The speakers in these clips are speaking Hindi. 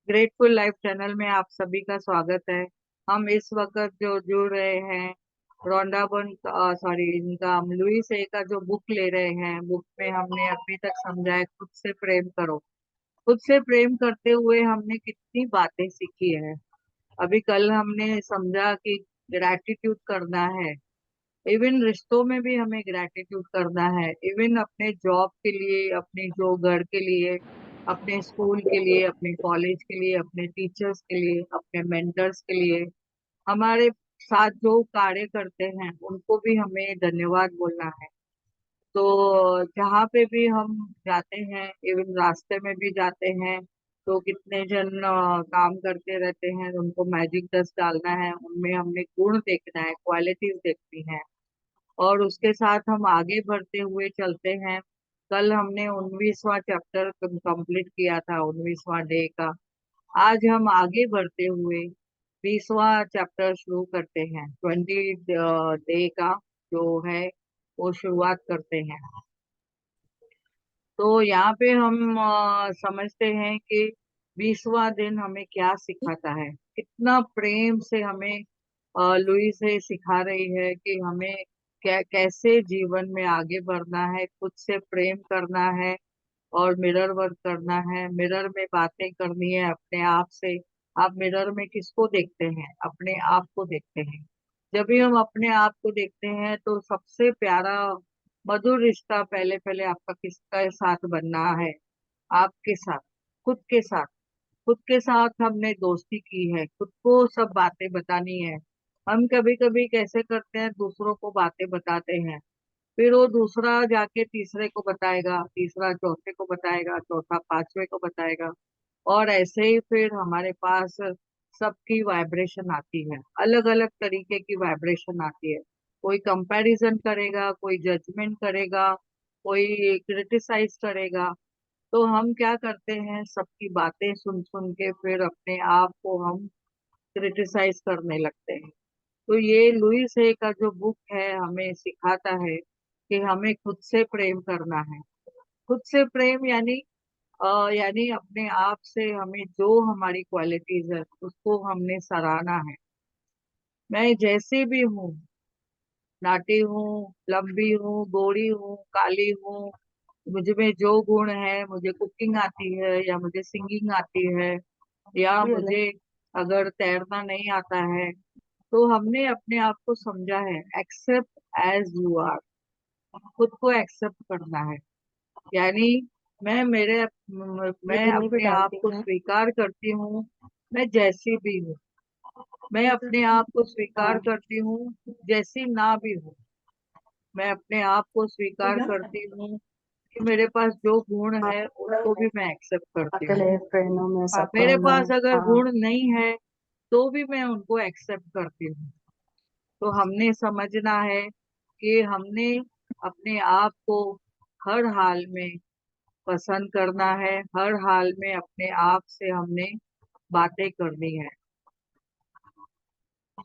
ग्रेटफुल लाइफ चैनल में आप सभी का स्वागत है। हम इस वक्त जो जुड़ रहे हैं रोंडा बन सॉरी इनका हम लुइस ए का जो बुक ले रहे हैं। बुक में हमने अभी तक समझा है खुद से प्रेम करो। खुद से प्रेम करते हुए हमने कितनी बातें सीखी है। अभी कल हमने समझा कि ग्रैटिट्यूड करना है। इवन रिश्तों में भी हमें ग्रैटिट्यूड करना है। इवन अपने जॉब के लिए, अपने जो घर के लिए, अपने स्कूल के लिए, अपने कॉलेज के लिए, अपने टीचर्स के लिए, अपने मेंटर्स के लिए, हमारे साथ जो कार्य करते हैं उनको भी हमें धन्यवाद बोलना है। तो जहाँ पे भी हम जाते हैं, इवन रास्ते में भी जाते हैं, तो कितने जन काम करते रहते हैं, उनको मैजिक डस्ट डालना है, उनमें हमने गुण देखना है, क्वालिटीज देखनी है, और उसके साथ हम आगे बढ़ते हुए चलते हैं। कल हमने 19वां चैप्टर कंप्लीट किया था, 19वां डे का। आज हम आगे बढ़ते हुए 20वां चैप्टर शुरू करते हैं, 20 डे का जो है वो शुरुआत करते हैं। तो यहाँ पे हम समझते हैं कि 20वां दिन हमें क्या सिखाता है। कितना प्रेम से हमें लुई से सिखा रही है कि हमें कैसे जीवन में आगे बढ़ना है, खुद से प्रेम करना है और मिरर वर्क करना है। मिरर में बातें करनी है अपने आप से। आप मिरर में किसको देखते हैं? अपने आप को देखते हैं। जब भी हम अपने आप को देखते हैं तो सबसे प्यारा मधुर रिश्ता पहले पहले आपका किसका साथ बनना है? आपके साथ, खुद के साथ। खुद के साथ हमने दोस्ती की है, खुद को सब बातें बतानी है। हम कभी कभी कैसे करते हैं, दूसरों को बातें बताते हैं, फिर वो दूसरा जाके तीसरे को बताएगा, तीसरा चौथे को बताएगा, चौथा पांचवे को बताएगा, और ऐसे ही फिर हमारे पास सबकी वाइब्रेशन आती है, अलग अलग तरीके की वाइब्रेशन आती है। कोई कंपैरिजन करेगा, कोई जजमेंट करेगा, कोई क्रिटिसाइज करेगा। तो हम क्या करते हैं, सबकी बातें सुन सुन के फिर अपने आप को हम क्रिटिसाइज करने लगते हैं। तो ये लुइस है का जो बुक है हमें सिखाता है कि हमें खुद से प्रेम करना है। खुद से प्रेम यानी यानी अपने आप से हमें जो हमारी क्वालिटीज है उसको हमने सराहना है। मैं जैसी भी हूँ, नाटी हूँ, लंबी हूँ, गोरी हूँ, काली हूँ, मुझ में जो गुण है, मुझे कुकिंग आती है या मुझे सिंगिंग आती है, या Really? मुझे अगर तैरना नहीं आता है, तो हमने अपने आप को समझा है। Accept as you are. खुद को एक्सेप्ट करना है। यानी मैं गिरने भी अपने आप डालती को है। स्वीकार करती हूँ, मैं जैसी भी हूँ। मैं अपने आप को स्वीकार हाँ। करती हूँ, जैसी ना भी हूँ। मैं अपने आप को स्वीकार करती हूँ कि मेरे पास जो गुण है उसको भी मैं एक्सेप्ट करती हूँ। अकेले ट्रेनों में सबको मेरे मैं। पास अगर हाँ। गुण नहीं है तो भी मैं उनको एक्सेप्ट करती हूँ। तो हमने समझना है कि हमने अपने आप को हर हाल में पसंद करना है, हर हाल में अपने आप से हमने बातें करनी है।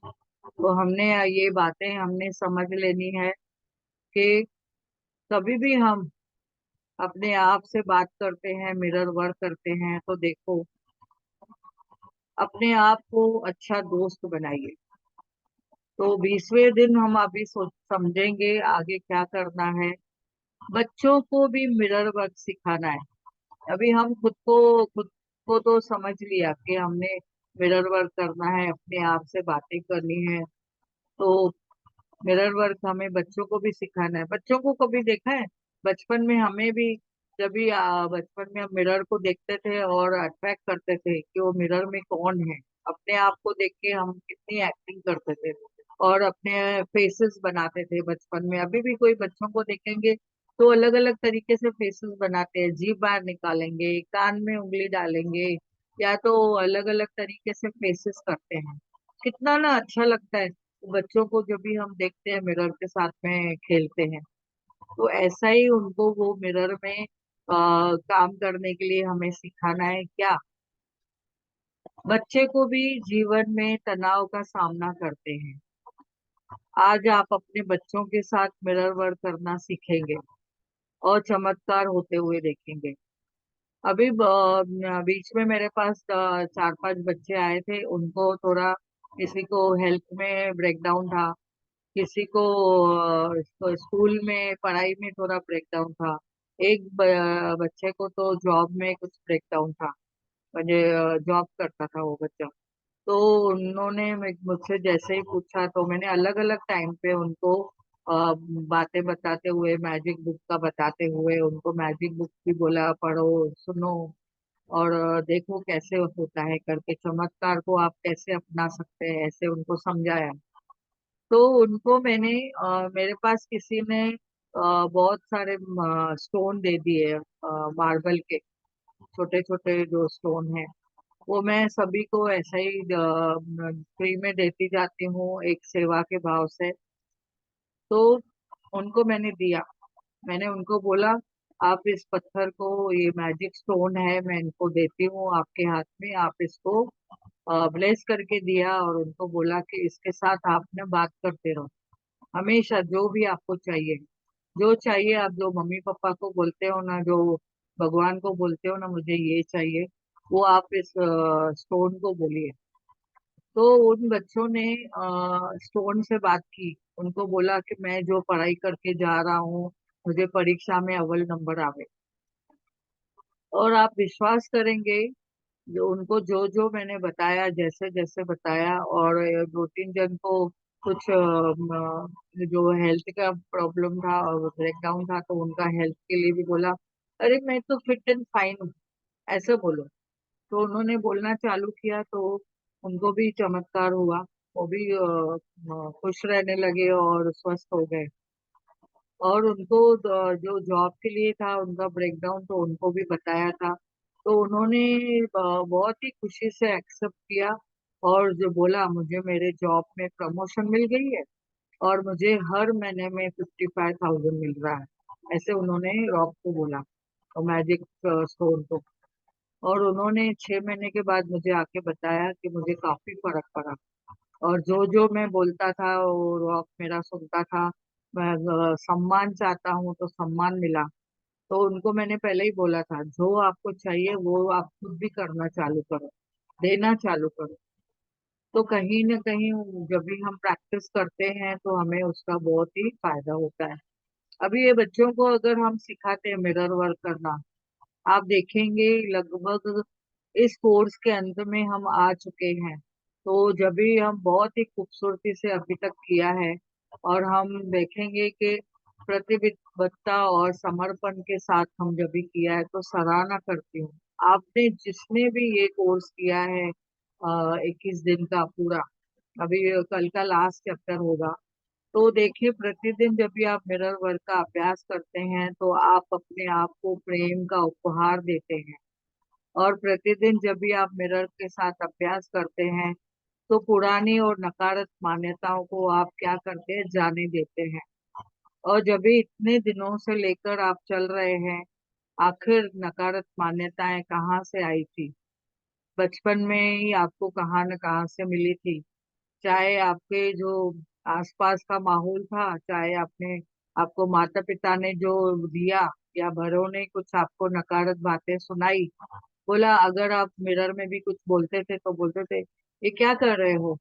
तो हमने ये बातें हमने समझ लेनी है कि कभी भी हम अपने आप से बात करते हैं, मिरर वर्क करते हैं, तो देखो, अपने आप को अच्छा दोस्त बनाइए। तो 20वें दिन हम अभी सोच समझेंगे आगे क्या करना है। बच्चों को भी मिरर वर्क सिखाना है। अभी हम खुद को तो समझ लिया कि हमने मिरर वर्क करना है, अपने आप से बातें करनी है। तो मिरर वर्क हमें बच्चों को भी सिखाना है। बच्चों को कभी देखा है? बचपन में हमें भी, जब भी बचपन में हम मिरर को देखते थे और अट्रैक्ट करते थे कि वो मिरर में कौन है, अपने आप को देख के हम कितनी एक्टिंग करते थे और अपने फेसेस बनाते थे बचपन में। अभी भी कोई बच्चों को देखेंगे तो अलग अलग तरीके से फेसेस बनाते हैं, जीभ बाहर निकालेंगे, कान में उंगली डालेंगे, या तो अलग अलग तरीके से फेसेस करते हैं। कितना ना अच्छा लगता है बच्चों को जब भी हम देखते हैं मिरर के साथ में खेलते हैं। तो ऐसा ही उनको वो मिरर में काम करने के लिए हमें सिखाना है क्या। बच्चे को भी जीवन में तनाव का सामना करते हैं। आज आप अपने बच्चों के साथ मिरर वर्क करना सीखेंगे और चमत्कार होते हुए देखेंगे। अभी बीच में मेरे पास 4-5 बच्चे आए थे, उनको थोड़ा किसी को हेल्थ में ब्रेकडाउन था, किसी को स्कूल में पढ़ाई में थोड़ा ब्रेकडाउन था। एक बच्चे को तो जॉब में कुछ ब्रेकडाउन था। मुझे जॉब करता था वो बच्चा। तो उन्होंने मुझसे जैसे ही पूछा तो मैंने अलग अलग टाइम पे उनको बातें बताते हुए, मैजिक बुक का बताते हुए उनको मैजिक बुक भी बोला, पढ़ो, सुनो, और देखो कैसे होता है करके, चमत्कार को आप कैसे अपना सकते हैं, ऐसे उनको समझाया। तो उनको मैंने मेरे पास किसी ने बहुत सारे स्टोन दे दिए, मार्बल के छोटे छोटे जो स्टोन है, वो मैं सभी को ऐसा ही फ्री में देती जाती हूँ एक सेवा के भाव से। तो उनको मैंने दिया। मैंने उनको बोला, आप इस पत्थर को, ये मैजिक स्टोन है, मैं इनको देती हूँ आपके हाथ में, आप इसको ब्लेस करके दिया, और उनको बोला कि इसके साथ आपने बात करते रहो हमेशा, जो भी आपको चाहिए, जो चाहिए आप, जो मम्मी पापा को बोलते हो ना, जो भगवान को बोलते हो ना, मुझे ये चाहिए, वो आप इस स्टोन को बोलिए। तो उन बच्चों ने स्टोन से बात की, उनको बोला कि मैं जो पढ़ाई करके जा रहा हूँ, मुझे परीक्षा में अव्वल नंबर आवे। और आप विश्वास करेंगे, जो उनको जो जो मैंने बताया, जैसे जैसे बताया, और 2-3 जन को कुछ जो हेल्थ का प्रॉब्लम था और ब्रेकडाउन था, तो उनका हेल्थ के लिए भी बोला, अरे मैं तो फिट एंड फाइन हूँ, ऐसे बोलो। तो उन्होंने बोलना चालू किया, तो उनको भी चमत्कार हुआ, वो भी खुश रहने लगे और स्वस्थ हो गए। और उनको जो जॉब के लिए था उनका ब्रेकडाउन, तो उनको भी बताया था, तो उन्होंने बहुत ही खुशी से एक्सेप्ट किया, और जो बोला, मुझे मेरे जॉब में प्रमोशन मिल गई है, और मुझे हर महीने में 55,000 मिल रहा है, ऐसे उन्होंने रॉब को बोला, और मैजिक स्टोन को। और उन्होंने 6 महीने के बाद मुझे आके बताया कि मुझे काफी फर्क पड़ा, और जो जो मैं बोलता था वो रॉक मेरा सुनता था। मैं सम्मान चाहता हूँ तो सम्मान मिला। तो उनको मैंने पहले ही बोला था, जो आपको चाहिए वो आप खुद भी करना चालू करो, देना चालू करो। तो कहीं ना कहीं जब भी हम प्रैक्टिस करते हैं तो हमें उसका बहुत ही फायदा होता है। अभी ये बच्चों को अगर हम सिखाते हैं मिरर वर्क करना, आप देखेंगे लगभग इस कोर्स के अंत में हम आ चुके हैं। तो जब भी हम बहुत ही खूबसूरती से अभी तक किया है, और हम देखेंगे कि प्रतिबद्धता और समर्पण के साथ हम जब भी किया है, तो सराहना करती हूँ। आपने जिसने भी ये कोर्स किया है 21 दिन का पूरा, अभी कल का लास्ट चैप्टर होगा, तो देखिए प्रतिदिन जब भी आप मिरर वर्क का अभ्यास करते हैं, तो आप अपने आप को प्रेम का उपहार देते हैं। और प्रतिदिन जब भी आप मिरर के साथ अभ्यास करते हैं, तो पुरानी और नकारात्मक मान्यताओं को आप क्या करते हैं, जाने देते हैं। और जब भी इतने दिनों से लेकर आप चल रहे हैं, आखिर नकारात्मक मान्यताएं कहाँ से आई थी? बचपन में ही आपको कहाँ न कहाँ से मिली थी। चाहे आपके जो आसपास का माहौल था, चाहे आपने, आपको माता पिता ने जो दिया, या बड़ों ने कुछ आपको नकारात्मक बातें सुनाई, बोला, अगर आप मिरर में भी कुछ बोलते थे तो बोलते थे, ये क्या कर रहे हो,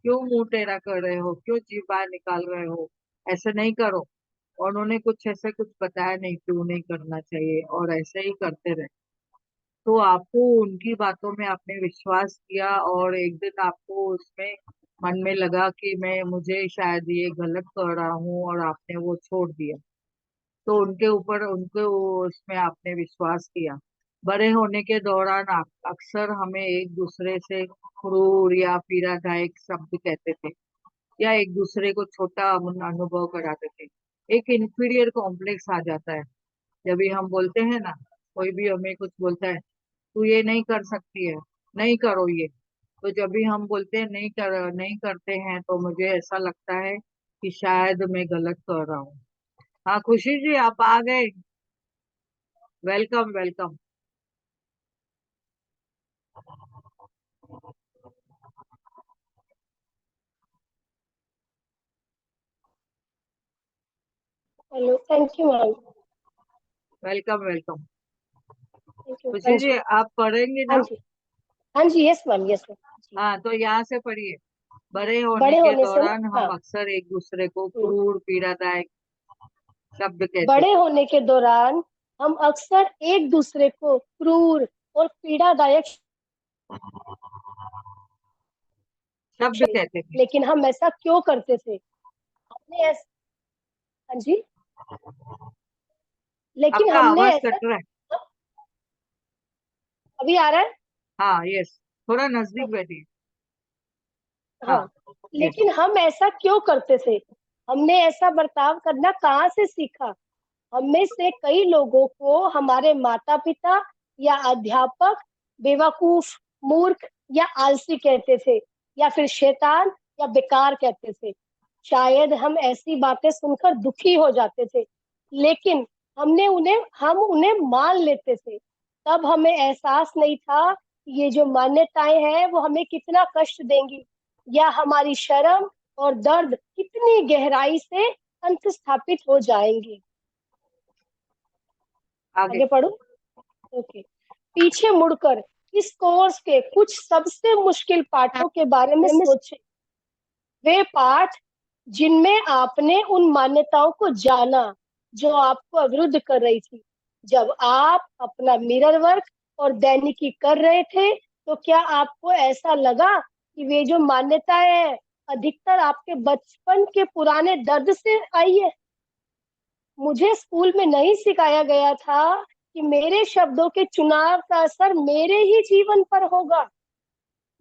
क्यों मुंह टेढ़ा कर रहे हो, क्यों जीभ बाहर निकाल रहे हो, ऐसे नहीं करो। और उन्होंने कुछ ऐसे कुछ बताया नहीं क्यों नहीं करना चाहिए, और ऐसे ही करते रहे। तो आपको उनकी बातों में आपने विश्वास किया, और एक दिन आपको उसमें मन में लगा कि मैं, मुझे शायद ये गलत कर रहा हूँ, और आपने वो छोड़ दिया। तो उनके ऊपर, उनको उसमें आपने विश्वास किया। बड़े होने के दौरान आप अक्सर हमें एक दूसरे से क्रूर या पीड़ादायक शब्द कहते थे, या एक दूसरे को छोटा अनुभव कराते थे। एक इंफीरियर कॉम्प्लेक्स आ जाता है जब भी हम बोलते हैं ना, कोई भी हमें कुछ बोलता है, तू ये नहीं कर सकती है, नहीं करो ये। तो जब भी हम बोलते हैं नहीं करते हैं, तो मुझे ऐसा लगता है कि शायद मैं गलत कर रहा हूँ। हाँ खुशी जी, आप आ गए। Welcome welcome. Hello, thank you ma'am. Welcome welcome. Thank you. हाँ खुशी जी। जी, आप पढ़ेंगे हाँ ना? जी। हाँ जी, यस मैम, यस मैम जी। हाँ, तो यहाँ से पढ़िए। बड़े होने बड़े के होने से ना, दौरान हम हाँ। अक्सर एक दूसरे को हम्म। क्रूर, पीड़ादायक शब्द कहते बड़े थे। होने के दौरान हम अक्सर एक दूसरे को क्रूर और पीड़ादायक शब्द शब्द, कहते थे। लेकिन हम ऐसा क्यों करते थे? हमने ऐसा, हाँ जी, लेकिन आपका हमने आवाज ऐसा, कट रहा है। अभी आ रहा है? हाँ, यस। थोड़ा नजदीक ओके। बैठिए। हाँ। हाँ। यस। लेकिन हम ऐसा क्यों करते थे? हमने ऐसा बर्ताव करना कहाँ से सीखा? हम में से कई लोगों को हमारे माता पिता या अध्यापक बेवकूफ, मूर्ख या आलसी कहते थे, या फिर शैतान या बेकार कहते थे। शायद हम ऐसी बातें सुनकर दुखी हो जाते थे, लेकिन हम उन्हें मान लेते थे। तब हमें एहसास नहीं था कि ये जो मान्यताएं हैं वो हमें कितना कष्ट देंगी, या हमारी शर्म और दर्द कितनी गहराई से अंत स्थापित हो जाएंगे। आगे। आगे पढ़ो। ओके। पीछे मुड़कर इस कोर्स के कुछ सबसे मुश्किल पाठों के बारे में सोचें। वे पाठ जिनमें आपने उन मान्यताओं को जाना जो आपको अवरुद्ध कर रही थी। जब आप अपना मिरर वर्क और दैनिकी कर रहे थे, तो क्या आपको ऐसा लगा कि वे जो मान्यताएं हैं, अधिकतर आपके बचपन के पुराने दर्द से आई है? मुझे स्कूल में नहीं सिखाया गया था कि मेरे शब्दों के चुनाव का असर मेरे ही जीवन पर होगा।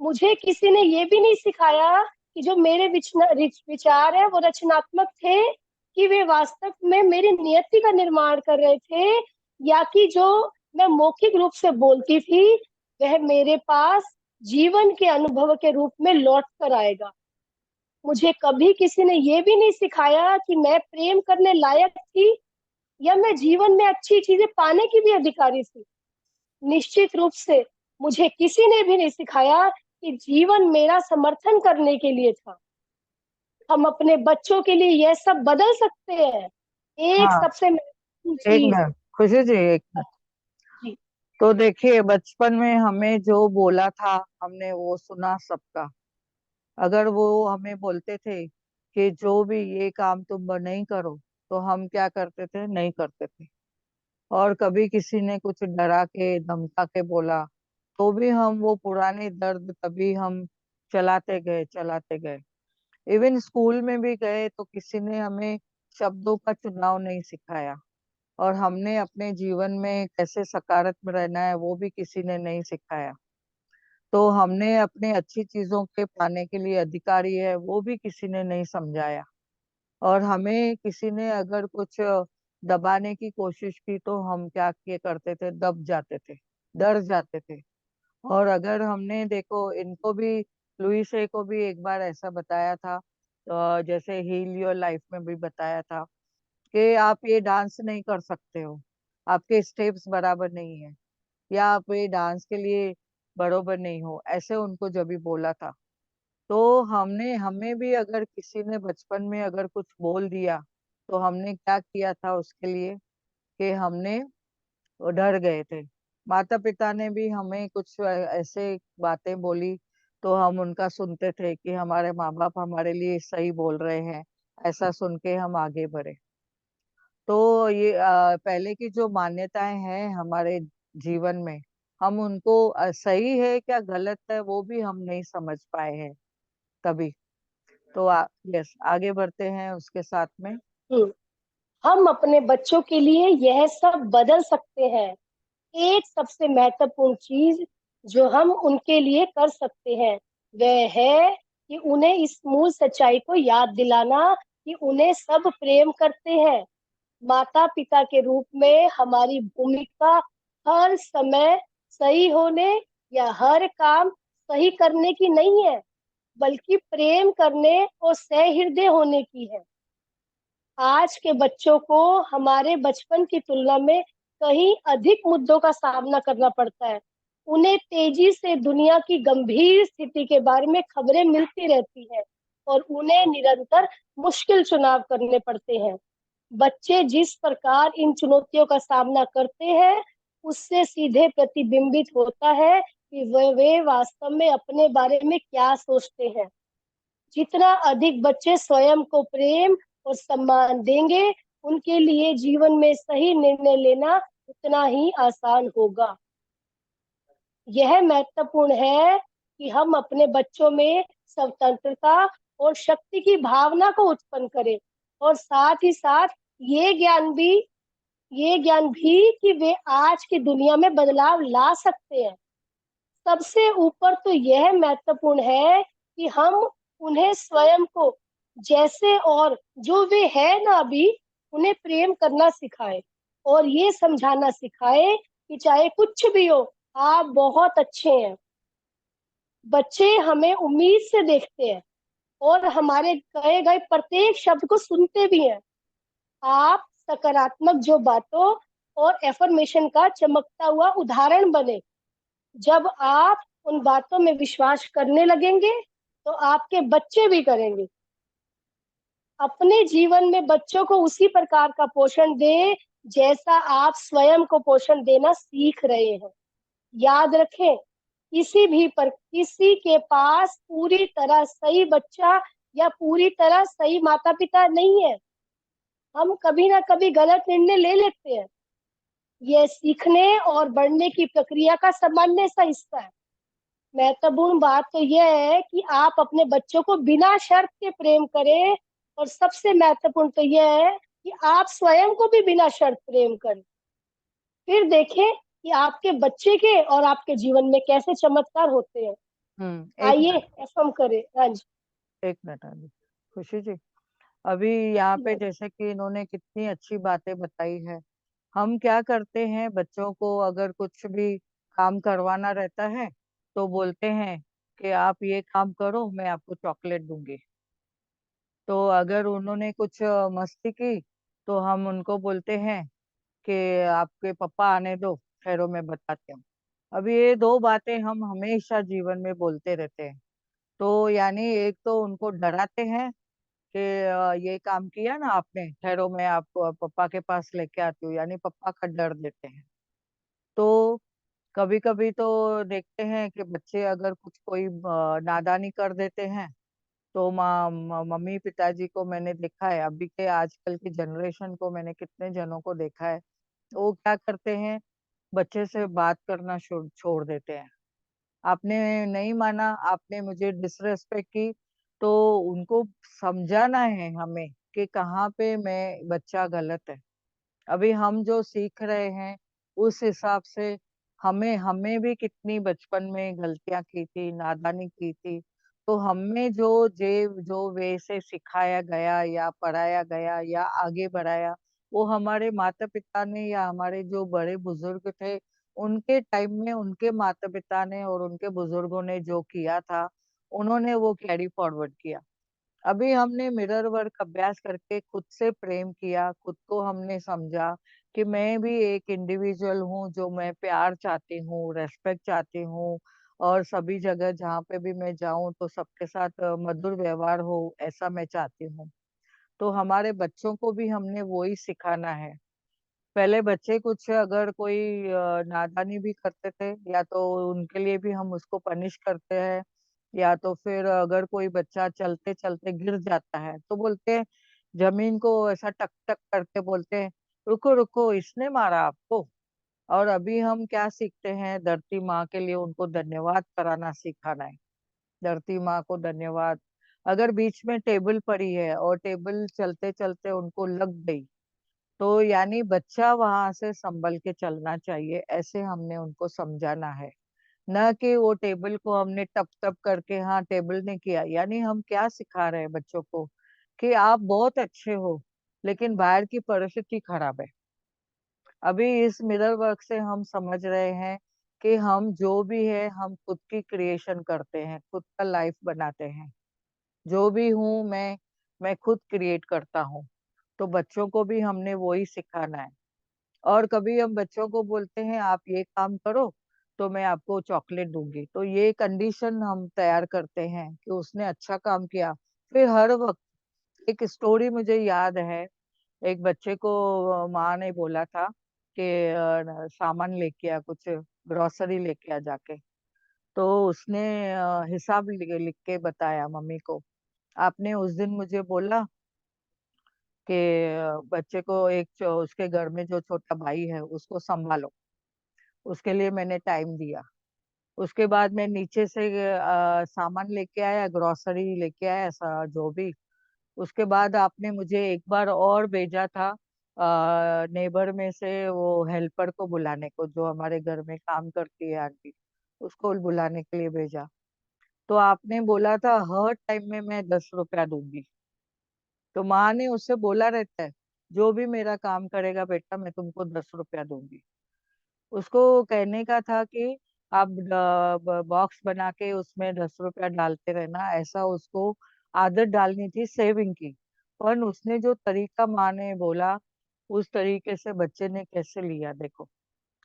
मुझे किसी ने ये भी नहीं सिखाया कि जो मेरे विचार है वो रचनात्मक थे, कि वे वास्तव में मेरी नियति का निर्माण कर रहे थे, या कि जो मैं मौखिक रूप से बोलती थी वह मेरे पास जीवन के अनुभव के रूप में लौट कर आएगा। मुझे कभी किसी ने ये भी नहीं सिखाया कि मैं प्रेम करने लायक थी, या मैं जीवन में अच्छी चीजें पाने की भी अधिकारी थी। निश्चित रूप से मुझे किसी ने भी नहीं सिखाया कि जीवन मेरा समर्थन करने के लिए था। हम अपने बच्चों के लिए यह सब बदल सकते हैं। एक हाँ, सबसे महत्वपूर्ण एक चीज। मिनट खुशी जी, एक मिनट। जी। तो देखिए, बचपन में हमें जो बोला था, हमने वो सुना सबका। अगर वो हमें बोलते थे कि जो भी ये काम तुम नहीं करो, तो हम क्या करते थे? नहीं करते थे। और कभी किसी ने कुछ डरा के धमका के बोला, तो भी हम वो पुराने दर्द तभी हम चलाते गए। इवन स्कूल में भी गए तो किसी ने हमें शब्दों का चुनाव नहीं सिखाया। और हमने अपने जीवन में कैसे सकारात्मक रहना है वो भी किसी ने नहीं सिखाया। तो हमने अपने अच्छी चीजों के पाने के लिए अधिकारी है वो भी किसी ने नहीं समझाया। और हमें किसी ने अगर कुछ दबाने की कोशिश की तो हम क्या किए करते थे? दब जाते थे, डर जाते थे। और अगर हमने देखो, इनको भी, लुइसे को भी एक बार ऐसा बताया था, जैसे हील योर लाइफ में भी बताया था कि आप ये डांस नहीं कर सकते हो, आपके स्टेप्स बराबर नहीं है, या आप ये डांस के लिए बरोबर नहीं हो, ऐसे उनको जब भी बोला था। तो हमने हमें भी अगर किसी ने बचपन में अगर कुछ बोल दिया, तो हमने क्या किया था उसके लिए? कि हमने डर गए थे। माता पिता ने भी हमें कुछ ऐसे बातें बोली, तो हम उनका सुनते थे कि हमारे माँ बाप हमारे लिए सही बोल रहे हैं, ऐसा सुन के हम आगे बढ़े। तो ये पहले की जो मान्यताएं हैं हमारे जीवन में, हम उनको सही है क्या गलत है वो भी हम नहीं समझ पाए हैं तभी। तो यस, आगे बढ़ते हैं उसके साथ में। हम्म। हम अपने बच्चों के लिए यह सब बदल सकते हैं। एक सबसे महत्वपूर्ण चीज जो हम उनके लिए कर सकते हैं वह है कि उन्हें इस मूल सच्चाई को याद दिलाना कि उन्हें सब प्रेम करते हैं। माता पिता के रूप में हमारी भूमिका हर समय सही होने या हर काम सही करने की नहीं है, बल्कि प्रेम करने और सहृदय होने की है। आज के बच्चों को हमारे बचपन की तुलना में कहीं अधिक मुद्दों का सामना करना पड़ता है। उन्हें तेजी से दुनिया की गंभीर स्थिति के बारे में खबरें मिलती रहती हैं, और उन्हें निरंतर मुश्किल चुनाव करने पड़ते हैं। बच्चे जिस प्रकार इन चुनौतियों का सामना करते हैं, उससे सीधे प्रतिबिंबित होता है कि वे वास्तव में अपने बारे में क्या सोचते हैं। जितना अधिक बच्चे स्वयं को प्रेम और सम्मान देंगे, उनके लिए जीवन में सही निर्णय लेना उतना ही आसान होगा। यह महत्वपूर्ण है कि हम अपने बच्चों में स्वतंत्रता और शक्ति की भावना को उत्पन्न करें, और साथ ही साथ ये ज्ञान भी ये ज्ञान भी कि वे आज की दुनिया में बदलाव ला सकते हैं। सबसे ऊपर तो यह महत्वपूर्ण है कि हम उन्हें स्वयं को जैसे और जो वे है ना अभी, उन्हें प्रेम करना सिखाए, और ये समझाना सिखाए कि चाहे कुछ भी हो, आप बहुत अच्छे हैं। बच्चे हमें उम्मीद से देखते हैं और हमारे कहे गए प्रत्येक शब्द को सुनते भी हैं। आप सकारात्मक जो बातों और एफर्मेशन का चमकता हुआ उदाहरण बने। जब आप उन बातों में विश्वास करने लगेंगे, तो आपके बच्चे भी करेंगे। अपने जीवन में बच्चों को उसी प्रकार का पोषण दें जैसा आप स्वयं को पोषण देना सीख रहे हैं। याद रखें, किसी के पास पूरी तरह सही बच्चा या पूरी तरह सही माता पिता नहीं है। हम कभी ना कभी गलत निर्णय ले लेते हैं। यह सीखने और बढ़ने की प्रक्रिया का सामान्य सा हिस्सा है। महत्वपूर्ण बात तो यह है कि आप अपने बच्चों को बिना शर्त के प्रेम करें, और सबसे महत्वपूर्ण तो यह है कि आप स्वयं को भी बिना शर्त प्रेम करें। फिर देखें कि आपके बच्चे के और आपके जीवन में कैसे चमत्कार होते हैं। एक आइए मिनट। एफएम करें। हाँ जी। एक मिनट हाँ जी। खुशी जी, अभी यहाँ पे हाँ जैसे कि इन्होंने कितनी अच्छी बातें बताई है। हम क्या करते हैं, बच्चों को अगर कुछ भी काम करवाना रहता है तो बोलते हैं कि आप ये काम करो, मैं आपको चॉकलेट दूंगी। तो अगर उन्होंने कुछ मस्ती की तो हम उनको बोलते हैं कि आपके पापा आने दो, ठहरो मैं बताती हूँ। अभी ये दो बातें हम हमेशा जीवन में बोलते रहते हैं। तो यानी एक तो उनको डराते हैं कि ये काम किया ना आपने, ठहरो मैं आपको पापा के पास लेके आती हूँ, यानी पापा का डर देते हैं। तो कभी कभी तो देखते हैं कि बच्चे अगर कुछ कोई नादानी कर देते हैं तो मम्मी पिताजी को मैंने देखा है, अभी के आजकल की जनरेशन को मैंने कितने जनों को देखा है, तो वो क्या करते हैं, बच्चे से बात करना छोड़ छोड़ देते हैं। आपने नहीं माना, आपने मुझे डिसरेस्पेक्ट की, तो उनको समझाना है हमें कि कहाँ पे मैं बच्चा गलत है। अभी हम जो सीख रहे हैं उस हिसाब से हमें हमें भी कितनी बचपन में गलतियां की थी, नादानी की थी। तो हमें जो वे से सिखाया गया या पढ़ाया गया या आगे बढ़ाया, वो हमारे माता पिता ने या हमारे जो बड़े बुजुर्ग थे उनके टाइम में उनके माता पिता ने और उनके बुजुर्गों ने जो किया था, उन्होंने वो कैरी फॉरवर्ड किया। अभी हमने मिरर वर्क अभ्यास करके खुद से प्रेम किया, खुद को हमने समझा कि मैं भी एक इंडिविजुअल हूँ, जो मैं प्यार चाहती हूँ, रेस्पेक्ट चाहती हूँ, और सभी जगह जहाँ पे भी मैं जाऊं तो सबके साथ मधुर व्यवहार हो, ऐसा मैं चाहती हूँ। तो हमारे बच्चों को भी हमने वो ही सिखाना है। पहले बच्चे कुछ अगर कोई नादानी भी करते थे, या तो उनके लिए भी हम उसको पनिश करते हैं, या तो फिर अगर कोई बच्चा चलते चलते गिर जाता है तो बोलते हैं, जमीन को ऐसा टक टक करके बोलते हैं, रुको रुको, इसने मारा आपको। और अभी हम क्या सीखते हैं, धरती माँ के लिए उनको धन्यवाद कराना सिखाना है। धरती माँ को धन्यवाद। अगर बीच में टेबल पड़ी है और टेबल चलते चलते उनको लग गई, तो यानी बच्चा वहां से संभल के चलना चाहिए, ऐसे हमने उनको समझाना है। न कि वो टेबल को हमने टप टप करके, हाँ टेबल ने किया, यानी हम क्या सिखा रहे हैं बच्चों को कि आप बहुत अच्छे हो लेकिन बाहर की परिस्थिति खराब है। अभी इस मिरर वर्क से हम समझ रहे हैं कि हम जो भी है हम खुद की क्रिएशन करते हैं, खुद का लाइफ बनाते हैं। जो भी हूँ मैं खुद क्रिएट करता हूँ। तो बच्चों को भी हमने वो ही सिखाना है। और कभी हम बच्चों को बोलते हैं आप ये काम करो तो मैं आपको चॉकलेट दूंगी, तो ये कंडीशन हम तैयार करते हैं कि उसने अच्छा काम किया। फिर हर वक्त एक स्टोरी मुझे याद है, एक बच्चे को माँ ने बोला था के सामान लेके आ, कुछ ग्रोसरी लेके आ जाके। तो उसने हिसाब लिख लिख के बताया मम्मी को। आपने उस दिन मुझे बोला कि बच्चे को उसके घर में जो छोटा भाई है उसको संभालो। उसके लिए मैंने टाइम दिया। उसके बाद मैं नीचे से सामान लेके आया, ग्रोसरी लेके आया, जो भी। उसके बाद आपने मुझे एक बार और भेजा था नेबर में से वो हेल्पर को बुलाने को, जो हमारे घर में काम करती है आंटी, उसको बुलाने के लिए भेजा। तो आपने बोला था हर टाइम में मैं 10 रुपया दूंगी। तो माँ ने उससे बोला रहता है, जो भी मेरा काम करेगा बेटा मैं तुमको 10 रुपया दूंगी। उसको कहने का था कि आप बॉक्स बना के उसमें 10 रुपया डालते रहना, ऐसा उसको आदत डालनी थी सेविंग की। पर उसने जो तरीका माँ ने बोला, उस तरीके से बच्चे ने कैसे लिया देखो।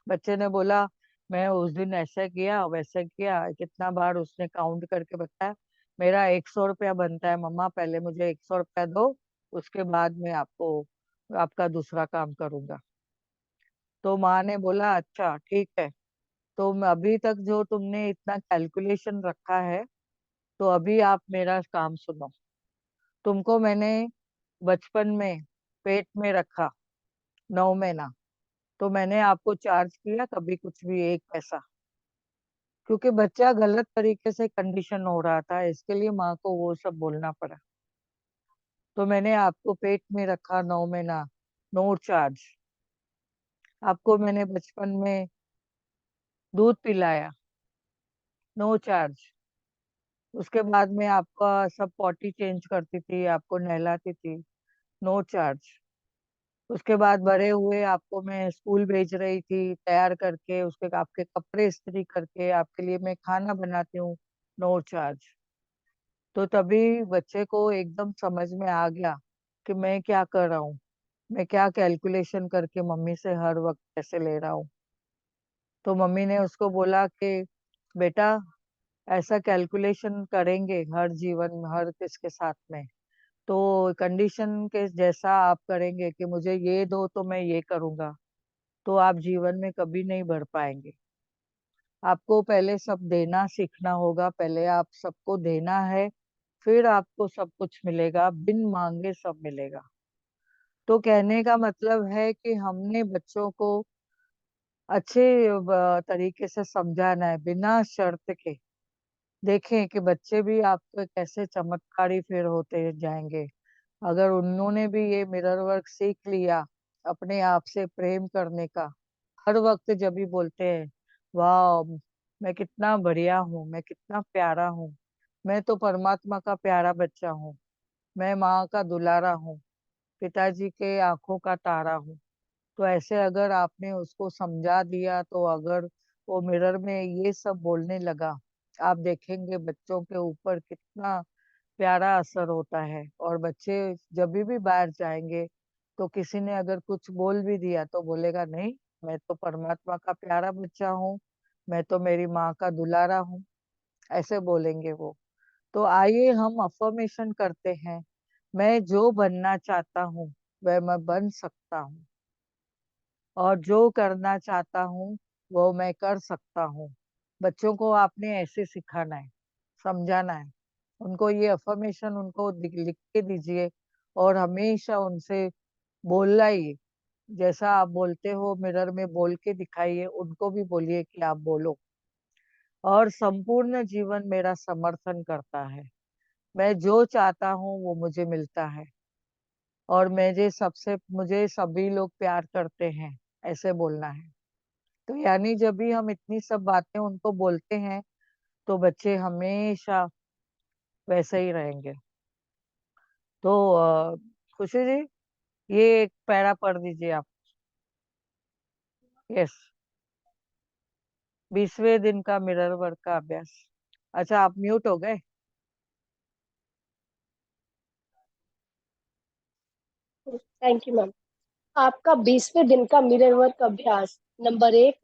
बच्चे ने बोला मैं उस दिन ऐसा किया वैसा किया, कितना बार उसने काउंट करके बताया। मेरा 100 रुपया बनता है मम्मा, पहले मुझे 100 रुपया दो, उसके बाद मैं आपको आपका दूसरा काम करूंगा। तो माँ ने बोला अच्छा ठीक है। तो अभी तक जो तुमने इतना कैलकुलेशन रखा है, तो अभी आप मेरा काम सुनो। तुमको मैंने बचपन में पेट में रखा 9 महीना, तो मैंने आपको चार्ज किया कभी कुछ भी 1 पैसा? क्योंकि बच्चा गलत तरीके से कंडीशन हो रहा था, इसके लिए माँ को वो सब बोलना पड़ा। तो मैंने आपको पेट में रखा 9 महीना, नो चार्ज। आपको मैंने बचपन में दूध पिलाया, नो चार्ज। उसके बाद में आपका सब पॉटी चेंज करती थी, आपको नहलाती थी, नो चार्ज। उसके बाद बड़े हुए आपको मैं स्कूल भेज रही थी तैयार करके, उसके आपके कपड़े इस्त्री करके आपके लिए मैं खाना बनाती हूँ, नो चार्ज। तो तभी बच्चे को एकदम समझ में आ गया कि मैं क्या कर रहा हूँ, मैं क्या कैलकुलेशन करके मम्मी से हर वक्त पैसे ले रहा हूँ। तो मम्मी ने उसको बोला कि बेटा ऐसा कैलकुलेशन करेंगे हर जीवन में, हर किसके साथ में, तो कंडीशन के जैसा आप करेंगे कि मुझे ये दो तो मैं ये करूंगा, तो आप जीवन में कभी नहीं बढ़ पाएंगे। आपको पहले सब देना सीखना होगा, पहले आप सबको देना है, फिर आपको सब कुछ मिलेगा, बिन मांगे सब मिलेगा। तो कहने का मतलब है कि हमने बच्चों को अच्छे तरीके से समझाना है, बिना शर्त के। देखें कि बच्चे भी आपके कैसे चमत्कारी फिर होते जाएंगे। अगर उन्होंने भी ये मिरर वर्क सीख लिया, अपने आप से प्रेम करने का, हर वक्त जब भी बोलते हैं वाह मैं कितना बढ़िया हूँ, मैं कितना प्यारा हूँ, मैं तो परमात्मा का प्यारा बच्चा हूँ, मैं माँ का दुलारा हूँ, पिताजी के आंखों का तारा हूँ। तो ऐसे अगर आपने उसको समझा दिया, तो अगर वो मिरर में ये सब बोलने लगा, आप देखेंगे बच्चों के ऊपर कितना प्यारा असर होता है। और बच्चे जब भी बाहर जाएंगे, तो किसी ने अगर कुछ बोल भी दिया तो बोलेगा नहीं, मैं तो परमात्मा का प्यारा बच्चा हूँ, मैं तो मेरी माँ का दुलारा हूँ, ऐसे बोलेंगे वो। तो आइए हम अफर्मेशन करते हैं, मैं जो बनना चाहता हूँ वह मैं बन सकता हूँ, और जो करना चाहता हूँ वो मैं कर सकता हूँ। बच्चों को आपने ऐसे सिखाना है, समझाना है। उनको ये अफर्मेशन उनको लिख के दीजिए, और हमेशा उनसे बोलना ही, जैसा आप बोलते हो मिरर में बोल के दिखाइए, उनको भी बोलिए कि आप बोलो। और संपूर्ण जीवन मेरा समर्थन करता है, मैं जो चाहता हूँ वो मुझे मिलता है, और मुझे सभी लोग प्यार करते हैं, ऐसे बोलना है। तो यानी जब भी हम इतनी सब बातें उनको बोलते हैं, तो बच्चे हमेशा वैसे ही रहेंगे। तो खुशी जी, ये एक पैरा पढ़ दीजिए आप। यस, 20वें दिन का मिरर वर्क का अभ्यास। अच्छा, आप म्यूट हो गए। Thank you ma'am. आपका 20वें दिन का मिरर वर्क अभ्यास नंबर 1।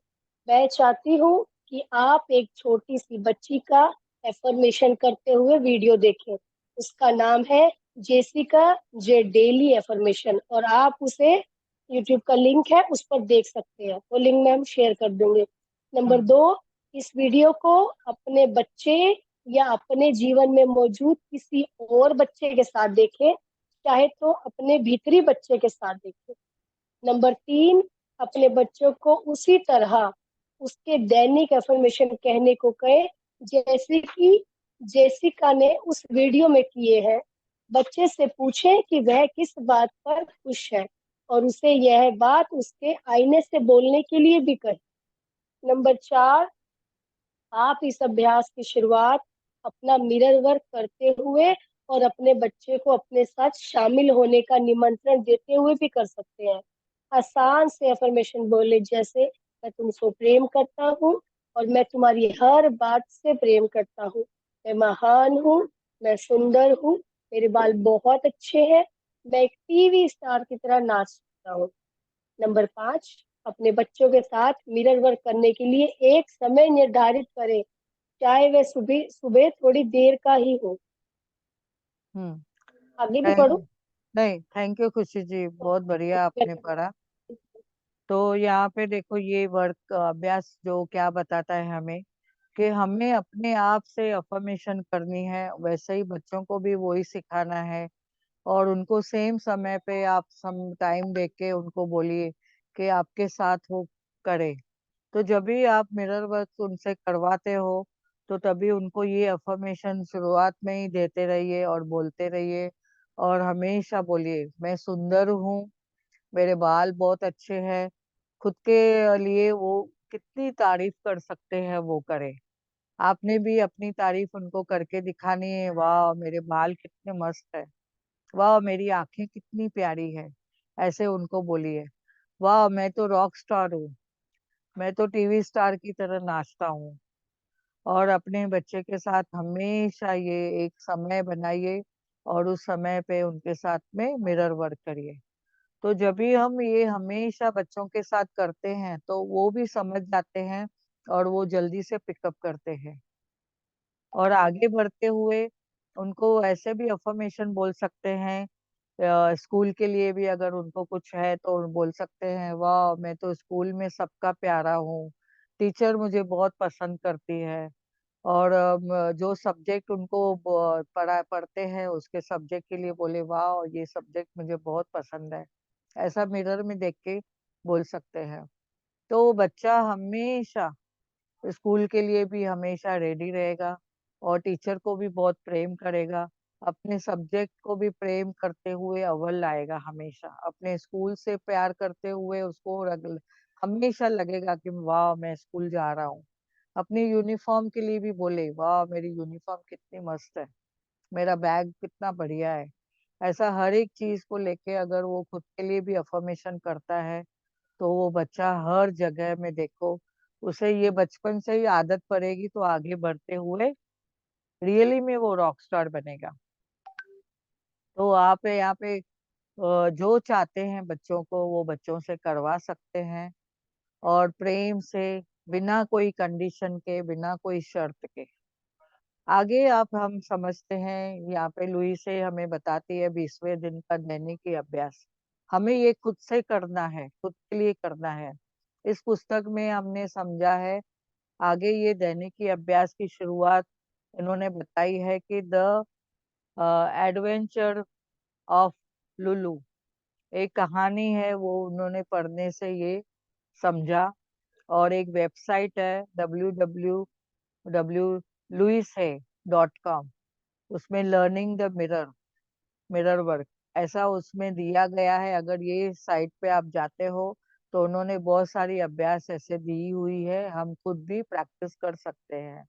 मैं चाहती हूँ कि आप एक छोटी सी बच्ची का एफर्मेशन करते हुए वीडियो देखें। उसका नाम है जेसिका जे डेली एफर्मेशन, और आप उसे यूट्यूब का लिंक है, उस पर देख सकते हैं, वो लिंक में हम शेयर कर देंगे। नंबर हम्म। 2, इस वीडियो को अपने बच्चे या अपने जीवन में मौजूद किसी और बच्चे के साथ देखें, चाहे तो अपने भीतरी बच्चे के साथ देखें। नंबर 3, अपने बच्चों को उसी तरह उसके दैनिक अफर्मेशन कहने को कहे जैसे कि जेसिका ने उस वीडियो में किए हैं। बच्चे से पूछें कि वह किस बात पर खुश है और उसे यह बात उसके आईने से बोलने के लिए भी कहे। नंबर 4, आप इस अभ्यास की शुरुआत अपना मिरर वर्क करते हुए और अपने बच्चे को अपने साथ शामिल होने का निमंत्रण देते हुए भी कर सकते हैं। आसान से अफर्मेशन बोले जैसे, मैं तुमको प्रेम करता हूँ और मैं तुम्हारी हर बात से प्रेम करता हूँ। मैं महान हूँ, मैं सुंदर हूँ, मेरे बाल बहुत अच्छे हैं, मैं एक टीवी स्टार की तरह नाच सकता हूँ। नंबर 5, अपने बच्चों के साथ मिरर वर्क करने के लिए एक समय निर्धारित करें, चाहे वह सुबह सुबह थोड़ी देर का ही हो। हम्म। आगे भी थैंक पढ़ो। नहीं, थैंक यू खुशी जी, बहुत बढ़िया आपने पढ़ा। तो यहाँ पे देखो, ये वर्क अभ्यास जो क्या बताता है हमें, कि हमें अपने आप से अफर्मेशन करनी है, वैसे ही बच्चों को भी वही सिखाना है। और उनको सेम समय पे आप सम टाइम देख के उनको बोलिए कि आपके साथ हो, करे। तो जब भी आप मिरर वर्क उनसे करवाते हो, तो तभी उनको ये अफर्मेशन शुरुआत में ही देते रहिए और बोलते रहिए। और हमेशा बोलिए, मैं सुंदर हूँ, मेरे बाल बहुत अच्छे हैं। खुद के लिए वो कितनी तारीफ कर सकते हैं वो करे। आपने भी अपनी तारीफ उनको करके दिखानी है, वाह मेरे बाल कितने मस्त है, वाह मेरी आंखें कितनी प्यारी है। ऐसे उनको बोलिए, वाह मैं तो रॉक स्टार हूँ, मैं तो टीवी स्टार की तरह नाचता हूँ। और अपने बच्चे के साथ हमेशा ये एक समय बनाइए और उस समय पे उनके साथ में मिरर वर्क करिए। तो जब भी हम ये हमेशा बच्चों के साथ करते हैं, तो वो भी समझ जाते हैं और वो जल्दी से पिकअप करते हैं। और आगे बढ़ते हुए उनको ऐसे भी अफर्मेशन बोल सकते हैं। स्कूल के लिए भी अगर उनको कुछ है तो बोल सकते हैं, वाह मैं तो स्कूल में सबका प्यारा हूँ, टीचर मुझे बहुत पसंद करती है। और जो सब्जेक्ट उनको पढ़ते हैं, उसके सब्जेक्ट के लिए बोले, वाह ये सब्जेक्ट मुझे बहुत पसंद है। ऐसा मिरर में देख के बोल सकते हैं। तो बच्चा हमेशा स्कूल के लिए भी हमेशा रेडी रहेगा और टीचर को भी बहुत प्रेम करेगा। अपने सब्जेक्ट को भी प्रेम करते हुए अव्वल लाएगा हमेशा। अपने स्कूल से प्यार करते हुए उसको हमेशा लगेगा कि वाह मैं स्कूल जा रहा हूँ। अपनी यूनिफॉर्म के लिए भी बोले, वाह मेरी यूनिफॉर्म कितनी मस्त है, मेरा बैग कितना बढ़िया है। ऐसा हर एक चीज को लेके अगर वो खुद के लिए भी अफर्मेशन करता है, तो वो बच्चा हर जगह में देखो, उसे ये बचपन से ही आदत पड़ेगी, तो आगे बढ़ते हुए रियली में वो रॉक स्टार बनेगा। तो आप यहाँ पे जो चाहते हैं बच्चों को, वो बच्चों से करवा सकते हैं। और प्रेम से, बिना कोई कंडीशन के, बिना कोई शर्त के। आगे आप हम समझते हैं, यहाँ पे लुई से हमें बताती है 20वें दिन का दैनिकी अभ्यास। हमें ये खुद से करना है, खुद के लिए करना है। इस पुस्तक में हमने समझा है, आगे ये दैनिकी अभ्यास की शुरुआत इन्होंने बताई है कि द एडवेंचर ऑफ लुलू, एक कहानी है, वो उन्होंने पढ़ने से ये समझा। और एक वेबसाइट है www.luishay.com, उसमें लर्निंग द मिरर वर्क ऐसा उसमें दिया गया है। अगर ये साइट पे आप जाते हो, तो उन्होंने बहुत सारी अभ्यास ऐसे दी हुई है, हम खुद भी प्रैक्टिस कर सकते हैं।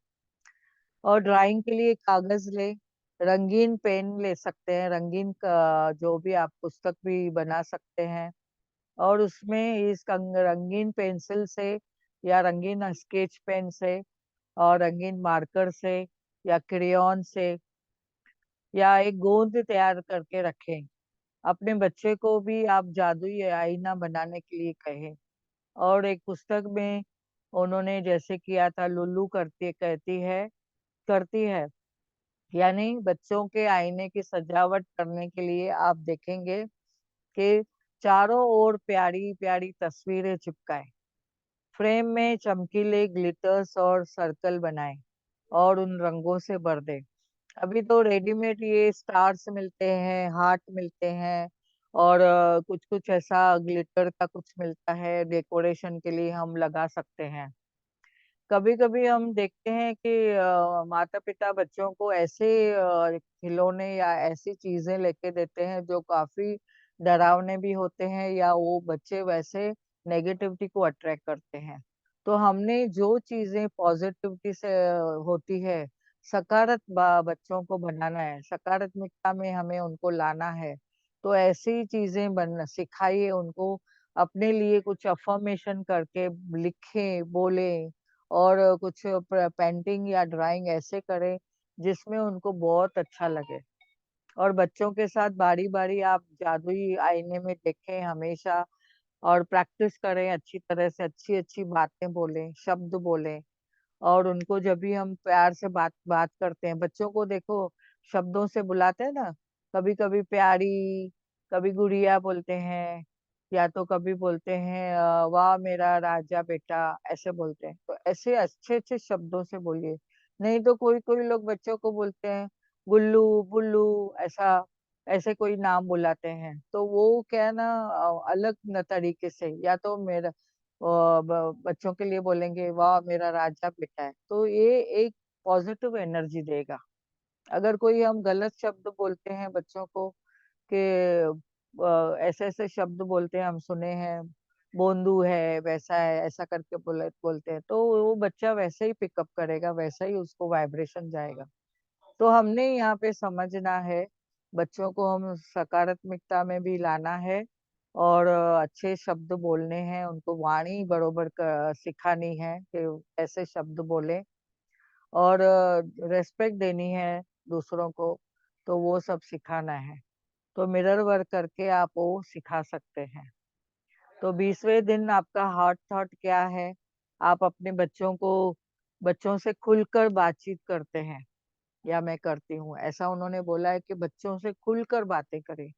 और ड्राइंग के लिए कागज ले, रंगीन पेन ले सकते हैं, रंगीन का जो भी आप पुस्तक भी बना सकते हैं। और उसमें इस रंगीन पेंसिल से या रंगीन स्केच पेन से और रंगीन मार्कर से या क्रेयॉन से या एक गोंद तैयार करके रखें। अपने बच्चे को भी आप जादुई आईना बनाने के लिए कहें। और एक पुस्तक में उन्होंने जैसे किया था, लुल्लू करती है, यानी बच्चों के आईने की सजावट करने के लिए आप देखेंगे कि चारों ओर प्यारी प्यारी तस्वीरें चिपकाए, फ्रेम में चमकीले ग्लिटर्स और सर्कल बनाए और उन रंगों से भर दे। अभी तो रेडीमेड ये स्टार्स मिलते हैं, हार्ट मिलते हैं, और कुछ कुछ ऐसा ग्लिटर का कुछ मिलता है, डेकोरेशन के लिए हम लगा सकते हैं। कभी कभी हम देखते हैं कि माता पिता बच्चों को ऐसे खिलौने या ऐसी चीजें लेके देते हैं जो काफी डरावने भी होते हैं, या वो बच्चे वैसे नेगेटिविटी को अट्रैक्ट करते हैं। तो हमने जो चीजें पॉजिटिविटी से होती है, बच्चों को बनाना है, सकारात्मकता में हमें उनको लाना है। तो ऐसी चीजें बन सिखाइए उनको, अपने लिए कुछ अफर्मेशन करके लिखें, बोले, और कुछ पेंटिंग या ड्राइंग ऐसे करें जिसमें उनको बहुत अच्छा लगे। और बच्चों के साथ बारी बारी आप जादुई आईने में देखें हमेशा, और प्रैक्टिस करें अच्छी तरह से, अच्छी अच्छी बातें बोलें, शब्द बोलें। और उनको जब भी हम प्यार से बात बात करते हैं, बच्चों को देखो शब्दों से बुलाते हैं ना, कभी कभी प्यारी, कभी गुड़िया बोलते हैं, या तो कभी बोलते हैं वाह मेरा राजा बेटा, ऐसे बोलते हैं। तो ऐसे अच्छे अच्छे शब्दों से बोलिए। नहीं तो कोई कोई लोग बच्चों को बोलते हैं गुल्लू बुल्लू, ऐसा ऐसे कोई नाम बुलाते हैं, तो वो क्या है ना, अलग न तरीके से, या तो मेरा बच्चों के लिए बोलेंगे वाह मेरा राजा बेटा है, तो ये एक पॉजिटिव एनर्जी देगा। अगर कोई हम गलत शब्द बोलते हैं बच्चों को, कि ऐसे ऐसे शब्द बोलते हैं, हम सुने हैं बोंदू है, वैसा है, ऐसा करके बोलते हैं, तो वो बच्चा वैसे ही पिकअप करेगा, वैसा ही उसको वाइब्रेशन जाएगा। तो हमने यहाँ पे समझना है, बच्चों को हम सकारात्मकता में भी लाना है, और अच्छे शब्द बोलने हैं, उनको वाणी बरोबर सिखानी है कि ऐसे शब्द बोले, और रेस्पेक्ट देनी है दूसरों को, तो वो सब सिखाना है। तो मिरर वर्क करके आप वो सिखा सकते हैं। तो 20वें दिन आपका हॉट थॉट क्या है? आप अपने बच्चों से खुलकर बातचीत करते हैं, या मैं करती हूँ, ऐसा उन्होंने बोला है कि बच्चों से खुलकर बातें करें।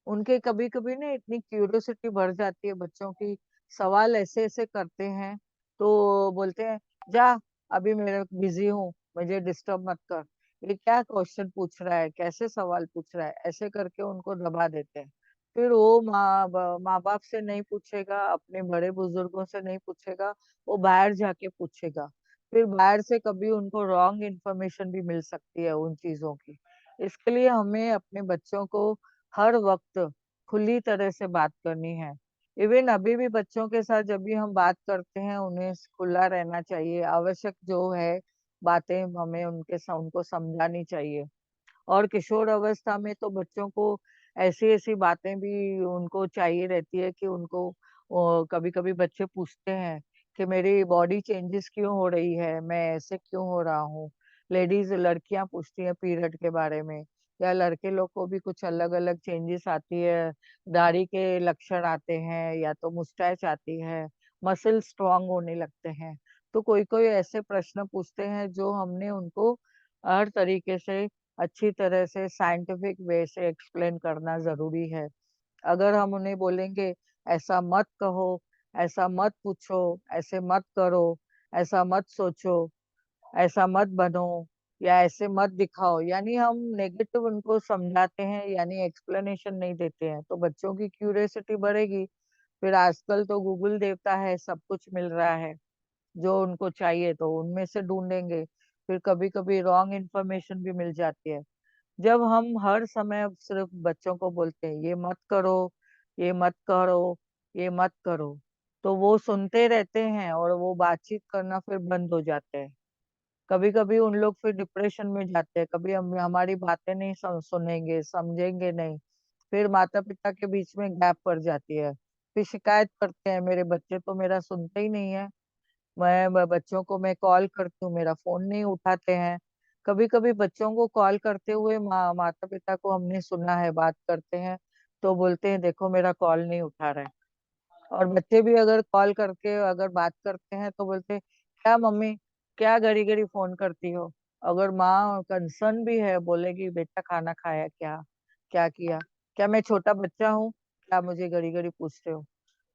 उनके कभी कभी ना इतनी क्यूरियोसिटी बढ़ जाती है बच्चों की, सवाल ऐसे ऐसे करते हैं, तो बोलते हैं जा, अभी मैं बिजी हूँ, मुझे डिस्टर्ब मत कर, ये क्या क्वेश्चन पूछ रहा है, कैसे सवाल पूछ रहा है, ऐसे करके उनको दबा देते हैं। फिर वो माँ बाप से नहीं पूछेगा, अपने बड़े बुजुर्गों से नहीं पूछेगा, वो बाहर जाके पूछेगा। फिर बाहर से कभी उनको रॉन्ग इन्फॉर्मेशन भी मिल सकती है उन चीजों की। इसके लिए हमें अपने बच्चों को हर वक्त खुली तरह से बात करनी है। इवन अभी भी बच्चों के साथ जब भी हम बात करते हैं, उन्हें खुला रहना चाहिए, आवश्यक जो है बातें हमें उनको समझानी चाहिए। और किशोर अवस्था में तो बच्चों को ऐसी ऐसी बातें भी उनको चाहिए रहती है कि उनको, कभी कभी बच्चे पूछते हैं कि मेरी बॉडी चेंजेस क्यों हो रही है, मैं ऐसे क्यों हो रहा हूँ। लड़कियां पूछती हैं पीरियड के बारे में, या लड़के लोग को भी कुछ अलग अलग चेंजेस आती है, दाढ़ी के लक्षण आते हैं, या तो मुस्टैच आती है, मसल स्ट्रांग होने लगते हैं। तो कोई कोई ऐसे प्रश्न पूछते हैं जो हमने उनको हर तरीके से अच्छी तरह से साइंटिफिक वे से एक्सप्लेन करना जरूरी है। अगर हम उन्हें बोलेंगे ऐसा मत कहो, ऐसा मत पूछो, ऐसे मत करो, ऐसा मत सोचो, ऐसा मत बनो, या ऐसे मत दिखाओ, यानी हम नेगेटिव उनको समझाते हैं, यानी एक्सप्लेनेशन नहीं देते हैं, तो बच्चों की क्यूरियोसिटी बढ़ेगी। फिर आजकल तो गूगल देवता है, सब कुछ मिल रहा है, जो उनको चाहिए तो उनमें से ढूंढेंगे। फिर कभी कभी रॉन्ग इन्फॉर्मेशन भी मिल जाती है। जब हम हर समय अब सिर्फ बच्चों को बोलते हैं ये मत करो, ये मत करो, ये मत करो, तो वो सुनते रहते हैं और वो बातचीत करना फिर बंद हो जाते हैं। कभी कभी उन लोग फिर डिप्रेशन में जाते हैं, कभी हम हमारी बातें नहीं सुनेंगे, समझेंगे नहीं। फिर माता पिता के बीच में गैप पड़ जाती है, फिर शिकायत करते हैं मेरे बच्चे तो मेरा सुनते ही नहीं है। बच्चों को मैं कॉल करती हूँ, मेरा फोन नहीं उठाते हैं। कभी कभी बच्चों को कॉल करते हुए माता पिता को हमने सुना है बात करते हैं, तो बोलते हैं देखो मेरा कॉल नहीं उठा रहा है। और बच्चे भी अगर कॉल करके अगर बात करते हैं तो बोलते हैं क्या मम्मी, क्या घड़ी घड़ी फोन करती हो। अगर माँ कंसर्न भी है, बोलेगी बेटा खाना खाया क्या, क्या किया, क्या मैं छोटा बच्चा हूँ क्या मुझे घड़ी घड़ी पूछते हो।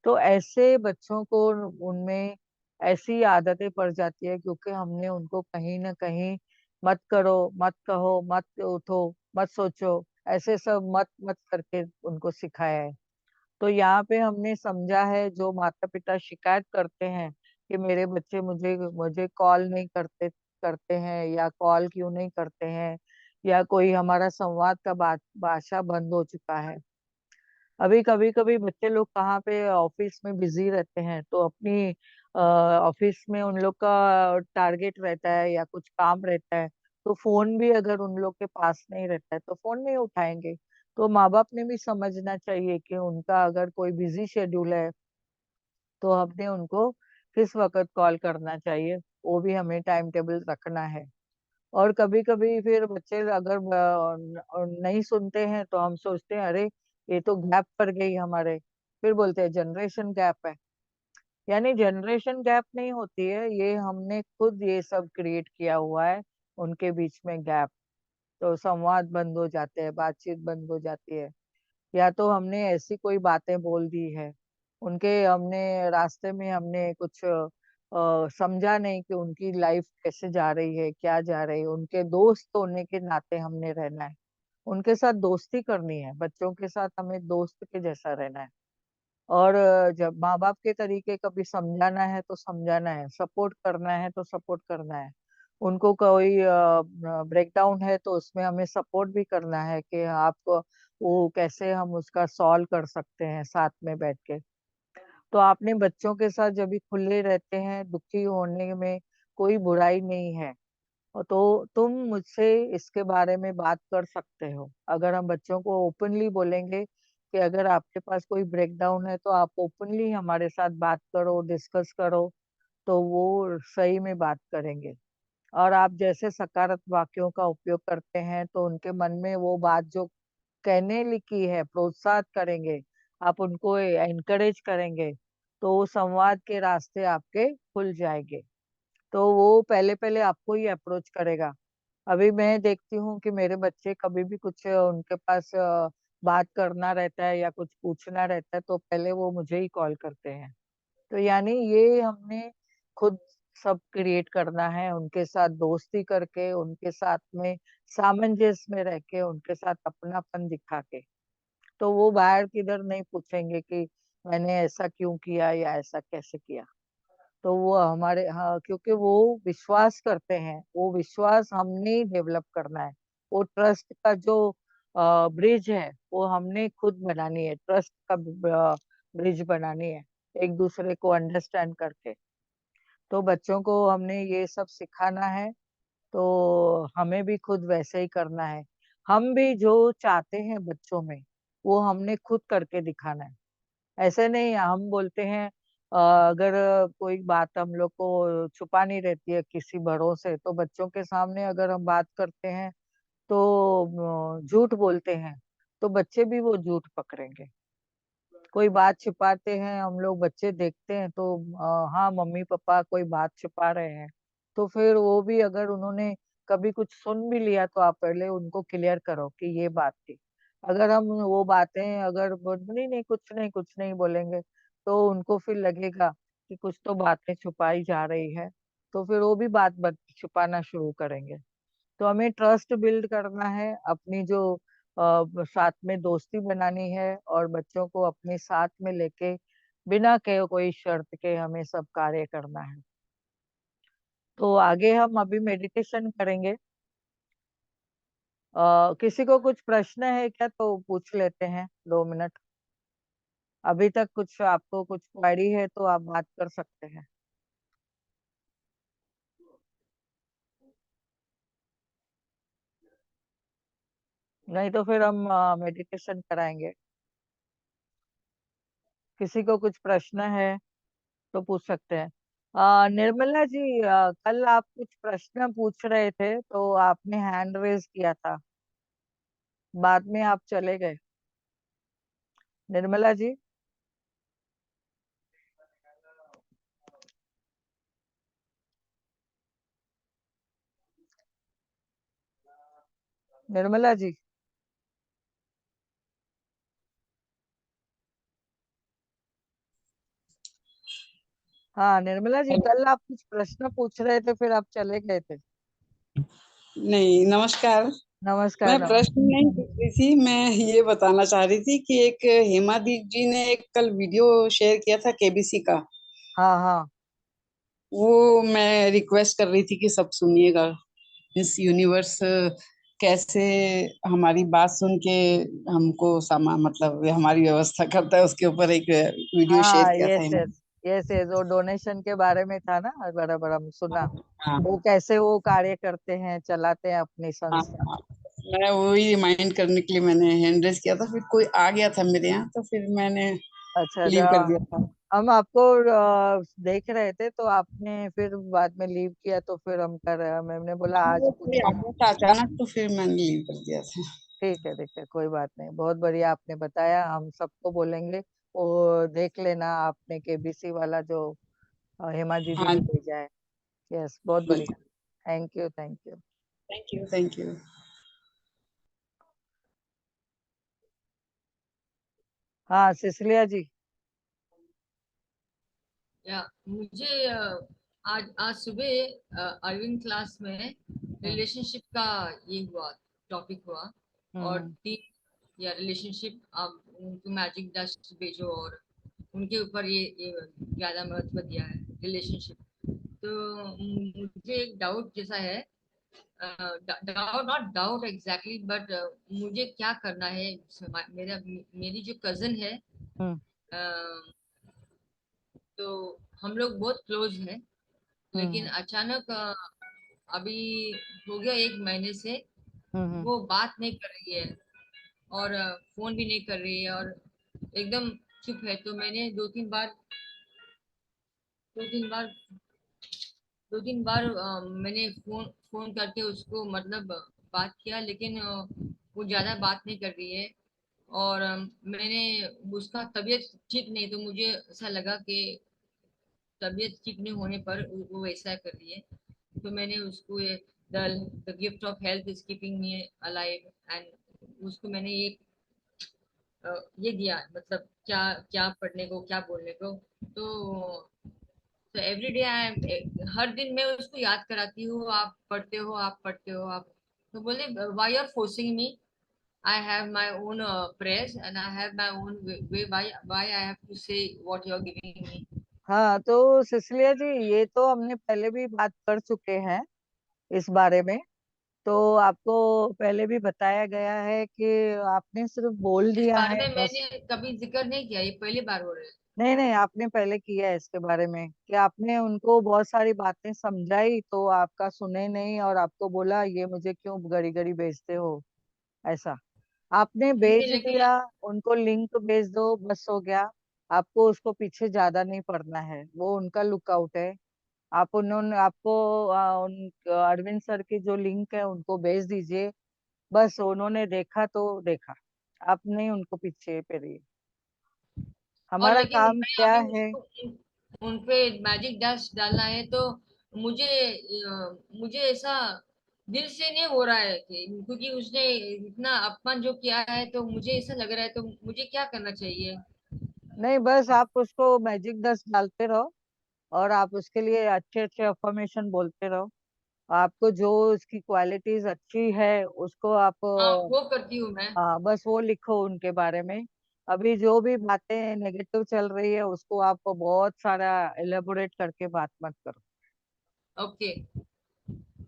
तो ऐसे बच्चों को उनमें ऐसी आदतें पड़ जाती है, क्योंकि हमने उनको कहीं ना कहीं मत करो, मत कहो, मत उठो, मत सोचो, ऐसे सब मत मत करके उनको सिखाया है। तो यहाँ पे हमने समझा है, जो माता पिता शिकायत करते हैं कि मेरे बच्चे मुझे मुझे कॉल नहीं करते करते हैं, या कॉल क्यों नहीं करते हैं, या कोई हमारा संवाद का भाषा बंद हो चुका है। अभी कभी कभी बच्चे लोग कहाँ पे ऑफिस में बिजी रहते हैं, तो अपनी ऑफिस में उन लोग का टारगेट रहता है या कुछ काम रहता है, तो फोन भी अगर उन लोग के पास नहीं रहता है तो फोन नहीं उठाएंगे। तो माँ बाप ने भी समझना चाहिए कि उनका अगर कोई बिजी शेड्यूल है, तो हमने उनको किस वक्त कॉल करना चाहिए, वो भी हमें टाइम टेबल रखना है। और कभी कभी फिर बच्चे अगर नहीं सुनते हैं, तो हम सोचते हैं अरे ये तो गैप पड़ गई हमारे। फिर बोलते हैं जनरेशन गैप है। यानी जनरेशन गैप नहीं होती है, ये हमने खुद ये सब क्रिएट किया हुआ है, उनके बीच में गैप। तो संवाद बंद हो जाते हैं, बातचीत बंद हो जाती है, या तो हमने ऐसी कोई बातें बोल दी है उनके, हमने रास्ते में हमने कुछ समझा नहीं कि उनकी लाइफ कैसे जा रही है, क्या जा रही है। उनके दोस्त होने के नाते हमने रहना है, उनके साथ दोस्ती करनी है, बच्चों के साथ हमें दोस्त के जैसा रहना है। और जब माँ बाप के तरीके कभी समझाना है तो समझाना है, सपोर्ट करना है तो सपोर्ट करना है। उनको कोई ब्रेकडाउन है तो उसमें हमें सपोर्ट भी करना है कि आपको वो कैसे हम उसका सॉल्व कर सकते हैं साथ में बैठ के। तो आपने बच्चों के साथ जब भी खुले रहते हैं, दुखी होने में कोई बुराई नहीं है। और तो तुम मुझसे इसके बारे में बात कर सकते हो। अगर हम बच्चों को ओपनली बोलेंगे कि अगर आपके पास कोई ब्रेकडाउन है तो आप ओपनली हमारे साथ बात करो, डिस्कस करो, तो वो सही में बात करेंगे। और आप जैसे सकारात्मक वाक्यों का उपयोग करते हैं, तो उनके मन में वो बात जो कहने लिखी है प्रोत्साहित करेंगे, आप उनको एनकरेज करेंगे, तो वो संवाद के रास्ते आपके खुल जाएंगे। तो वो पहले पहले आपको ही अप्रोच करेगा। अभी मैं देखती हूँ कि मेरे बच्चे कभी भी कुछ उनके पास बात करना रहता है या कुछ पूछना रहता है, तो पहले वो मुझे ही कॉल करते हैं। तो यानी ये हमने खुद सब क्रिएट करना है, उनके साथ दोस्ती करके, उनके साथ में सामंजस्य में रह के, उनके साथ अपनापन दिखा के। तो वो बाहर किधर नहीं पूछेंगे कि मैंने ऐसा क्यों किया या ऐसा कैसे किया। तो वो हमारे, हाँ, क्योंकि वो विश्वास करते हैं, वो विश्वास हमने ही डेवलप करना है। वो ट्रस्ट का जो ब्रिज है, वो हमने खुद बनानी है, ट्रस्ट का ब्रिज बनानी है, एक दूसरे को अंडरस्टैंड करके। तो बच्चों को हमने ये सब सिखाना है, तो हमें भी खुद वैसे ही करना है। हम भी जो चाहते हैं बच्चों में, वो हमने खुद करके दिखाना है। ऐसे नहीं हम बोलते हैं, अगर कोई बात हम लोग को छुपानी रहती है किसी बड़ों से, तो बच्चों के सामने अगर हम बात करते हैं तो झूठ बोलते हैं, तो बच्चे भी वो झूठ पकड़ेंगे। कोई बात छिपाते हैं हम लोग, बच्चे देखते हैं तो हाँ मम्मी पापा कोई बात छिपा रहे हैं, तो फिर वो भी अगर उन्होंने कभी कुछ सुन भी लिया, तो आप पहले उनको क्लियर करो कि ये बात थी। अगर हम वो बातें अगर नहीं नहीं कुछ नहीं कुछ नहीं बोलेंगे, तो उनको फिर लगेगा कि कुछ तो बातें छुपाई जा रही है, तो फिर वो भी छुपाना शुरू करेंगे। तो हमें ट्रस्ट बिल्ड करना है, अपनी जो साथ में दोस्ती बनानी है, और बच्चों को अपने साथ में लेके बिना के कोई शर्त के हमें सब कार्य करना है। तो आगे हम अभी मेडिटेशन करेंगे। किसी को कुछ प्रश्न है क्या, तो पूछ लेते हैं 2 मिनट। अभी तक कुछ आपको कुछ क्वेरी है तो आप बात कर सकते हैं, नहीं तो फिर हम मेडिटेशन कराएंगे। किसी को कुछ प्रश्न है तो पूछ सकते हैं। निर्मला जी, कल आप कुछ प्रश्न पूछ रहे थे तो आपने हैंड रेज किया था, बाद में आप चले गए। निर्मला जी, निर्मला जी। हाँ निर्मला जी, कल आप कुछ प्रश्न पूछ रहे थे, फिर आप चले गए थे। नहीं, नमस्कार। नमस्कार मैं प्रश्न नमस्कार। नहीं पूछ रही थी, मैं ये बताना चाह रही थी कि एक हेमा दी जी ने एक कल वीडियो शेयर किया था केबीसी का। हाँ हाँ। वो मैं रिक्वेस्ट कर रही थी कि सब सुनिएगा। मिस यूनिवर्स कैसे हमारी बात सुन के हमको सामान मतलब हमारी व्यवस्था करता है, उसके ऊपर एक वीडियो शेयर हाँ किया था yes Hema. Yes. Yes yes, वो डोनेशन के बारे में था ना, बराबर हम सुना। हाँ वो कैसे वो कार्य करते हैं, चलाते हैं अपनी हाँ संस्था। हाँ। मैं वही रिमाइंड करने के लिए मैंने हैंड रेज किया था, फिर कोई आ गया था मेरे यहाँ तो फिर मैंने अच्छा लीव कर दिया था। हम आपको देख रहे थे, तो आपने फिर बाद में लीव किया, तो फिर हम कर रहे, मैंने बोला हाँ, आज वो कोई आ पूछेंगे। गया था अचानक तो फिर मैंने लीव कर दिया था। ठीक है, कोई बात नहीं, बहुत बढ़िया आपने बताया, हम सबको बोलेंगे। वो देख लेना आपने केबीसी वाला जो हेमा दीदी हाँ ने भेजा है। यस, बहुत जी। बढ़िया। Thank you thank you. Thank you thank you. हाँ सिसिलिया जी। या मुझे आज आज सुबह अरविंद क्लास में हम्म रिलेशनशिप का ये हुआ, टॉपिक हुआ। और हम्म। तीन या रिलेशनशिप आप उनको मैजिक डस्ट भेजो, और उनके ऊपर ये ज्यादा महत्व दिया है रिलेशनशिप। तो मुझे एक डाउट जैसा है, doubt not doubt exactly, but मुझे क्या करना है। मेरी जो कजन है, हम्म तो हम लोग बहुत क्लोज हैं, लेकिन हम्म अचानक अभी हो गया 1 महीने से हम्म। वो बात नहीं कर रही है, और फोन भी नहीं कर रही है, और एकदम चुप है। तो मैंने दो तीन बार दो तीन बार मैंने फोन फोन करके उसको मतलब बात किया, लेकिन वो ज्यादा बात नहीं कर रही है। और मैंने उसका तबीयत ठीक नहीं, तो मुझे ऐसा लगा कि तबीयत ठीक नहीं होने पर वो वैसा कर रही है। तो मैंने उसको the gift of health is keeping me alive, and उसको मैंने ये दिया, मतलब क्या क्या पढ़ने को, क्या बोलने को। तो तो एवरी डे आई, हर दिन मैं उसको याद कराती हूँ, आप पढ़ते हो, आप पढ़ते हो आप। तो बोले, why are forcing me, I have my own prayers, and I have my own way. Why I have to say what you are giving me? हाँ तो सिसिलिया जी, ये तो हमने पहले भी बात कर चुके हैं इस बारे में। तो आपको पहले भी बताया गया है कि आपने सिर्फ बोल इस दिया बारे है में बस। मैंने कभी जिक्र नहीं किया, ये पहली बार हो रहा है। नहीं नहीं, आपने पहले किया है इसके बारे में, कि आपने उनको बहुत सारी बातें समझाई, तो आपका सुने नहीं, और आपको बोला ये मुझे क्यों गड़ी गड़ी भेजते हो, ऐसा। आपने नहीं, भेज लेकिन दिया, उनको लिंक भेज दो, बस हो गया। आपको उसको पीछे ज्यादा नहीं पड़ना है, वो उनका लुकआउट है। आप उन्होंने आपको उन अरविंद सर की जो लिंक है उनको भेज दीजिए, बस उन्होंने देखा तो देखा। आप नहीं उनको पीछे करिए, और हमारा लेकिन काम मैं क्या अभी है। उसको उन पे मैजिक डस्ट डालना है, तो मुझे मुझे ऐसा दिल से नहीं हो रहा है कि, क्योंकि उसने इतना अपमान जो किया है, तो मुझे ऐसा लग रहा है, तो मुझे क्या करना चाहिए। नहीं, बस आप उसको मैजिक डस्ट डालते रहो, और आप उसके लिए अच्छे अच्छे अफर्मेशन बोलते रहो। आपको जो उसकी क्वालिटीज अच्छी है उसको आप हाँ, वो करती हूँ मैं। हाँ बस वो लिखो उनके बारे में। अभी जो भी बातें नेगेटिव चल रही है उसको आप बहुत सारा एलेबोरेट करके बात मत करो। ओके।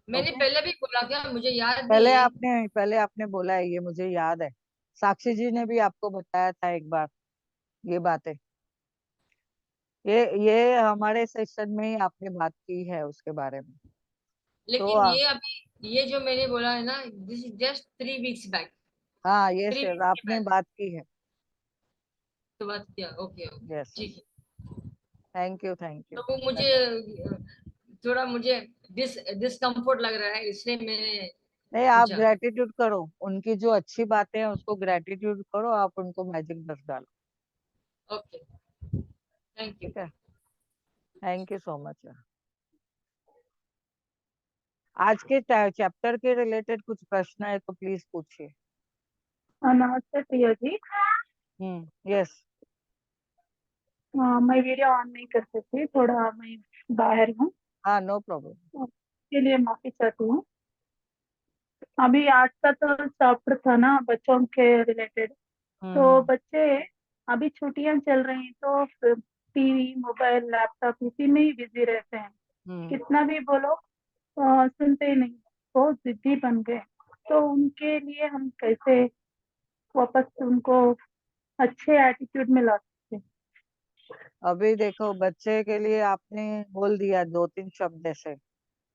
मैंने ओके। पहले भी बोला, क्या मुझे याद नहीं है। पहले आपने बोला है, ये मुझे याद है। साक्षी जी ने भी आपको बताया था एक बार ये बातें। ये हमारे सेशन में ही आपने बात की है उसके बारे में। तो लेकिन ये अभी ये जो मैंने बोला है ना, this is just 3 weeks back. हाँ ये थ्री सर वीक्स के आपने बैक बात की है। तो बात किया। ओके ओके, यस ठीक यस। है। Thank you thank you. तो वो मुझे थोड़ा मुझे डिस्कम्फर्ट लग रहा है, इसलिए मैंने नहीं, आप पूछा। ग्रेटिट्यूड करो, उनकी जो अच्छी बातें हैं उसको ग्रेटिट्यूड करो, आप उनको मैजिक दस डालो। Okay, thank you. ठीक है, थैंक यू सो मच। आज के चैप्टर के रिलेटेड कुछ प्रश्न है तो प्लीज पूछिए। नमस्ते प्रिया जी। यस। हाँ, मैं वीडियो ऑन नहीं कर सकती, थोड़ा मैं बाहर हूँ, हाँ, नो प्रॉब्लम। तो इसके लिए माफी चाहती हूँ। अभी आज का तो चैप्टर था ना बच्चों के रिलेटेड, तो हम्म। बच्चे अभी छुट्टियां चल रही हैं तो टीवी, मोबाइल, लैपटॉप इसी में ही बिजी रहते हैं। हम्म। कितना भी बोलो सुनते ही नहीं, बहुत जिद्दी बन गए। तो उनके लिए हम कैसे वापस उनको अच्छे एटीट्यूड में ला सकते हैं? अभी देखो, बच्चे के लिए आपने बोल दिया 2-3 शब्द ऐसे।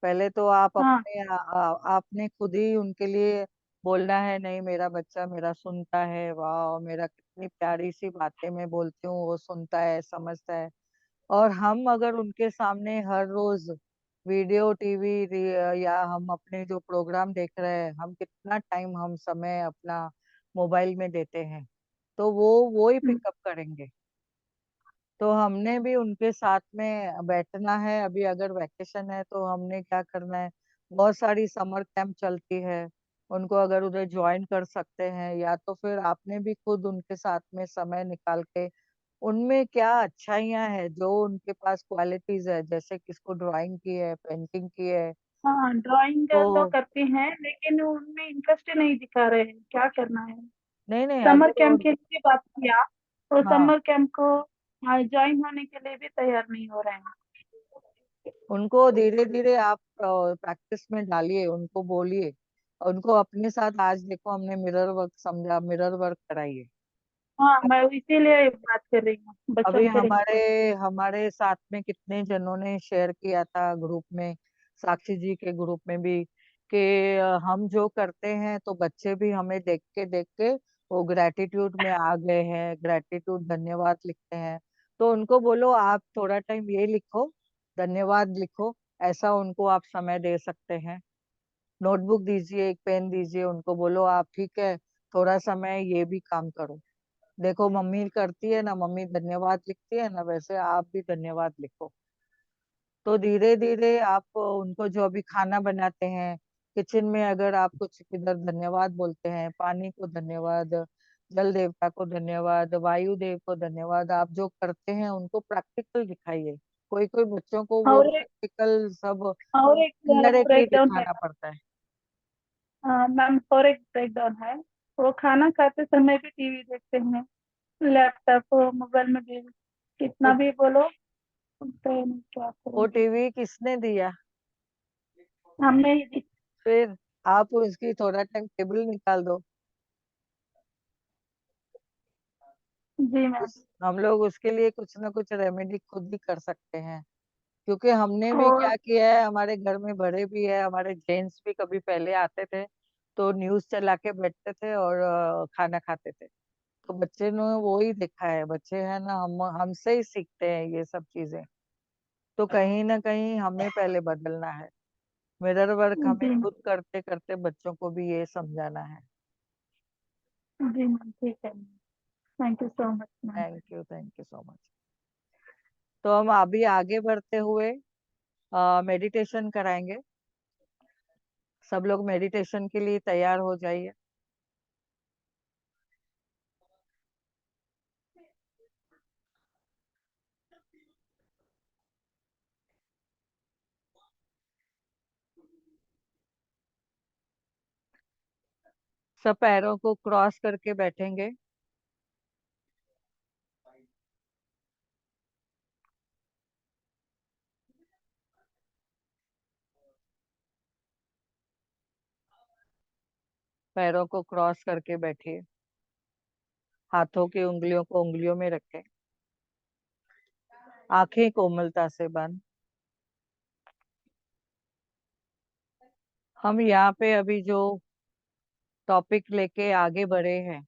पहले तो आप हाँ अपने आपने खुद ही उनके लिए बोलना है, नहीं मेरा बच्चा मेरा सुनता है, वाह मेरा कितनी प्यारी सी बातें मैं बोलती हूँ वो सुनता है समझता है। और हम अगर उनके सामने हर रोज वीडियो टीवी या हम अपने जो प्रोग्राम देख रहे हैं, हम कितना टाइम हम समय अपना मोबाइल में देते हैं, तो वो ही हम्म, पिकअप करेंगे। तो हमने भी उनके साथ में बैठना है। अभी अगर वैकेशन है तो हमने क्या करना है, बहुत सारी समर कैंप चलती है, उनको अगर उधर ज्वाइन कर सकते हैं, या तो फिर आपने भी खुद उनके साथ में समय निकाल के उनमें क्या अच्छाइयाँ है जो उनके पास क्वालिटीज है, जैसे किसको ड्राइंग की है, पेंटिंग की है, हाँ, ड्राइंग तो तो करती हैं लेकिन उनमें इंटरेस्ट नहीं दिखा रहे हैं, क्या करना है? नहीं नहीं समर अगर कैंप के लिए बात किया तो हाँ, समर कैंप को ज्वाइन होने के लिए भी तैयार नहीं हो रहे हैं। उनको धीरे धीरे आप प्रैक्टिस में डालिए, उनको बोलिए, उनको अपने साथ आज देखो हमने मिरर वर्क समझा, मिरर वर्क कराइए। हाँ, मैं इसीलिए बात कर रही हूँ बच्चों अभी के हमारे रिलेटेड। हमारे साथ में कितने जनों ने शेयर किया था ग्रुप में, साक्षी जी के ग्रुप में भी, कि हम जो करते हैं तो बच्चे भी हमें देख के वो ग्रेटिट्यूड में आ गए हैं, ग्रेटिट्यूड धन्यवाद लिखते हैं। तो उनको बोलो आप थोड़ा टाइम ये लिखो, धन्यवाद लिखो, ऐसा उनको आप समय दे सकते हैं। नोटबुक दीजिए, एक पेन दीजिए, उनको बोलो आप ठीक है थोड़ा समय ये भी काम करो। देखो मम्मी करती है ना, मम्मी धन्यवाद लिखती है ना, वैसे आप भी धन्यवाद लिखो। तो धीरे धीरे आप उनको जो अभी खाना बनाते हैं किचन में, अगर आप कुछ किधर धन्यवाद बोलते हैं, पानी को धन्यवाद, जल देवता को धन्यवाद, वायु देव को धन्यवाद, आप जो करते हैं उनको प्रैक्टिकल दिखाइए। कोई कोई बच्चों को वो और एक प्रैक्टिकल सब और एक इनडायरेक्टली ब्रेक डाउन है। दिखाना पड़ता है। मैम, और एक ब्रेक डाउन है। वो खाना खाते समय भी टीवी देखते हैं, लैपटॉप मोबाइल में भी, वो कितना भी बोलो सुनते हैं नहीं, क्या वो करें? टीवी किसने दिया? हमने ही। फिर आप उसकी थोड़ा टाइम टेबल निकाल दो। जी मैम। हम लोग उसके लिए कुछ ना कुछ रेमेडी खुद भी कर सकते हैं, क्योंकि हमने भी और क्या किया है, हमारे घर में बड़े भी है, हमारे जेंट्स भी कभी पहले आते थे तो न्यूज चला के बैठते थे और खाना खाते थे। तो बच्चे ने वो ही देखा है, बच्चे है ना, हम हमसे ही सीखते हैं ये सब चीजें। तो कहीं ना कहीं हमें पहले बदलना है, मिरर वर्क हमें जी खुद करते करते बच्चों को भी ये समझाना है। जी मैम, ठीक है। Thank you so much ma'am. Thank you so much. तो हम अभी आगे बढ़ते हुए मेडिटेशन कराएंगे। सब लोग मेडिटेशन के लिए तैयार हो जाइए। सब पैरों को क्रॉस करके बैठेंगे। पैरों को क्रॉस करके बैठिए, हाथों की उंगलियों को उंगलियों में रखें, आंखें कोमलता से बंद। हम यहाँ पे अभी जो टॉपिक लेके आगे बढ़े हैं,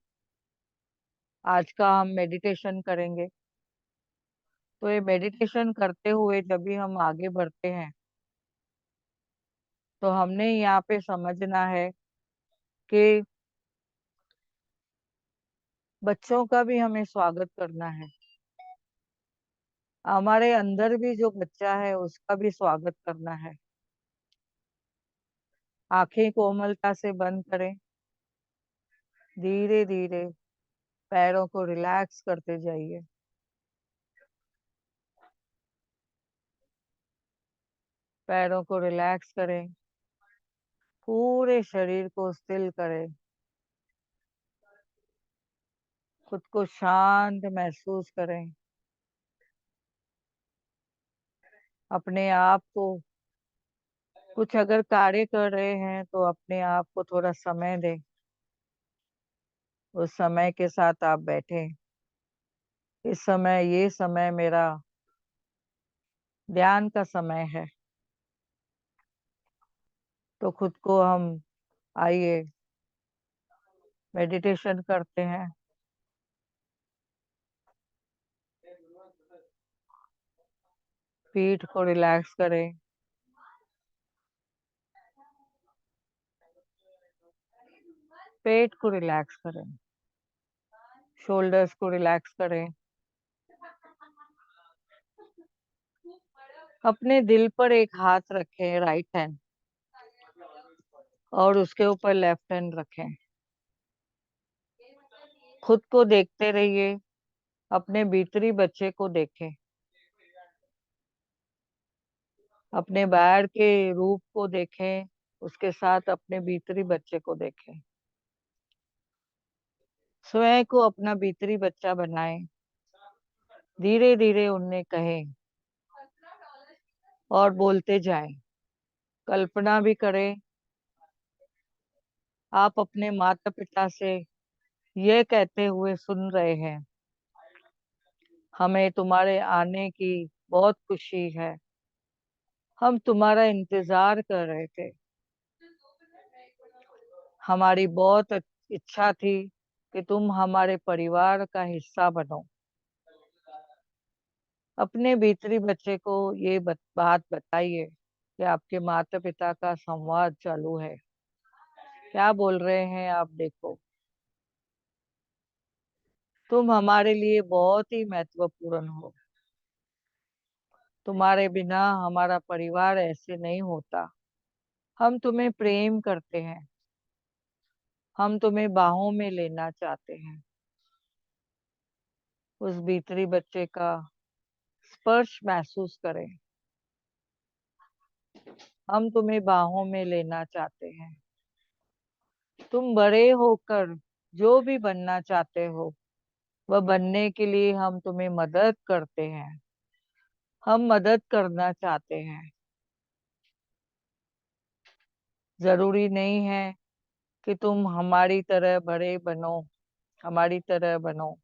आज का हम मेडिटेशन करेंगे। तो ये मेडिटेशन करते हुए जब भी हम आगे बढ़ते हैं, तो हमने यहाँ पे समझना है कि बच्चों का भी हमें स्वागत करना है, हमारे अंदर भी जो बच्चा है उसका भी स्वागत करना है। आंखें कोमलता से बंद करें, धीरे धीरे पैरों को रिलैक्स करते जाइए। पैरों को रिलैक्स करें, पूरे शरीर को स्थिर करें, खुद को शांत महसूस करें। अपने आप को कुछ अगर कार्य कर रहे हैं तो अपने आप को थोड़ा समय दें। उस समय के साथ आप बैठे, इस समय, ये समय मेरा ध्यान का समय है। तो खुद को हम आइए मेडिटेशन करते हैं। पीठ को रिलैक्स करें, पेट को रिलैक्स करें, शोल्डर्स को रिलैक्स करें। अपने दिल पर एक हाथ रखें, राइट हैंड, और उसके ऊपर लेफ्ट हैंड रखें। खुद को देखते रहिए, अपने भीतरी बच्चे को देखें, अपने बाहर के रूप को देखें, उसके साथ अपने भीतरी बच्चे को देखें। स्वयं को अपना भीतरी बच्चा बनाएं, धीरे धीरे उन्हें कहें और बोलते जाएं। कल्पना भी करें, आप अपने माता पिता से यह कहते हुए सुन रहे हैं, हमें तुम्हारे आने की बहुत खुशी है, हम तुम्हारा इंतजार कर रहे थे, हमारी बहुत इच्छा थी कि तुम हमारे परिवार का हिस्सा बनो। अपने भीतरी बच्चे को ये बात बताइए कि आपके माता पिता का संवाद चालू है। क्या बोल रहे हैं आप देखो, तुम हमारे लिए बहुत ही महत्वपूर्ण हो, तुम्हारे बिना हमारा परिवार ऐसे नहीं होता, हम तुम्हें प्रेम करते हैं, हम तुम्हें बाहों में लेना चाहते हैं। उस भीतरी बच्चे का स्पर्श महसूस करें, हम तुम्हें बाहों में लेना चाहते हैं। तुम बड़े होकर जो भी बनना चाहते हो, वह बनने के लिए हम तुम्हें मदद करते हैं, हम मदद करना चाहते हैं। जरूरी नहीं है कि तुम हमारी तरह बड़े बनो, हमारी तरह बनो,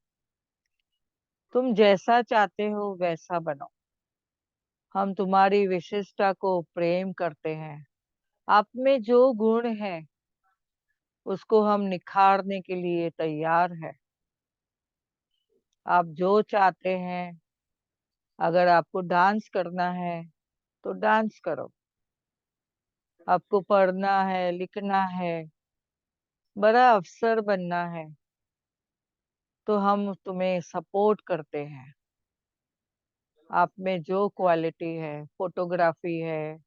तुम जैसा चाहते हो वैसा बनो। हम तुम्हारी विशिष्टता को प्रेम करते हैं, आप में जो गुण है उसको हम निखारने के लिए तैयार है। आप जो चाहते हैं, अगर आपको डांस करना है तो डांस करो, आपको पढ़ना है, लिखना है, बड़ा अफसर बनना है, तो हम तुम्हें सपोर्ट करते हैं। आप में जो क्वालिटी है, फोटोग्राफी है,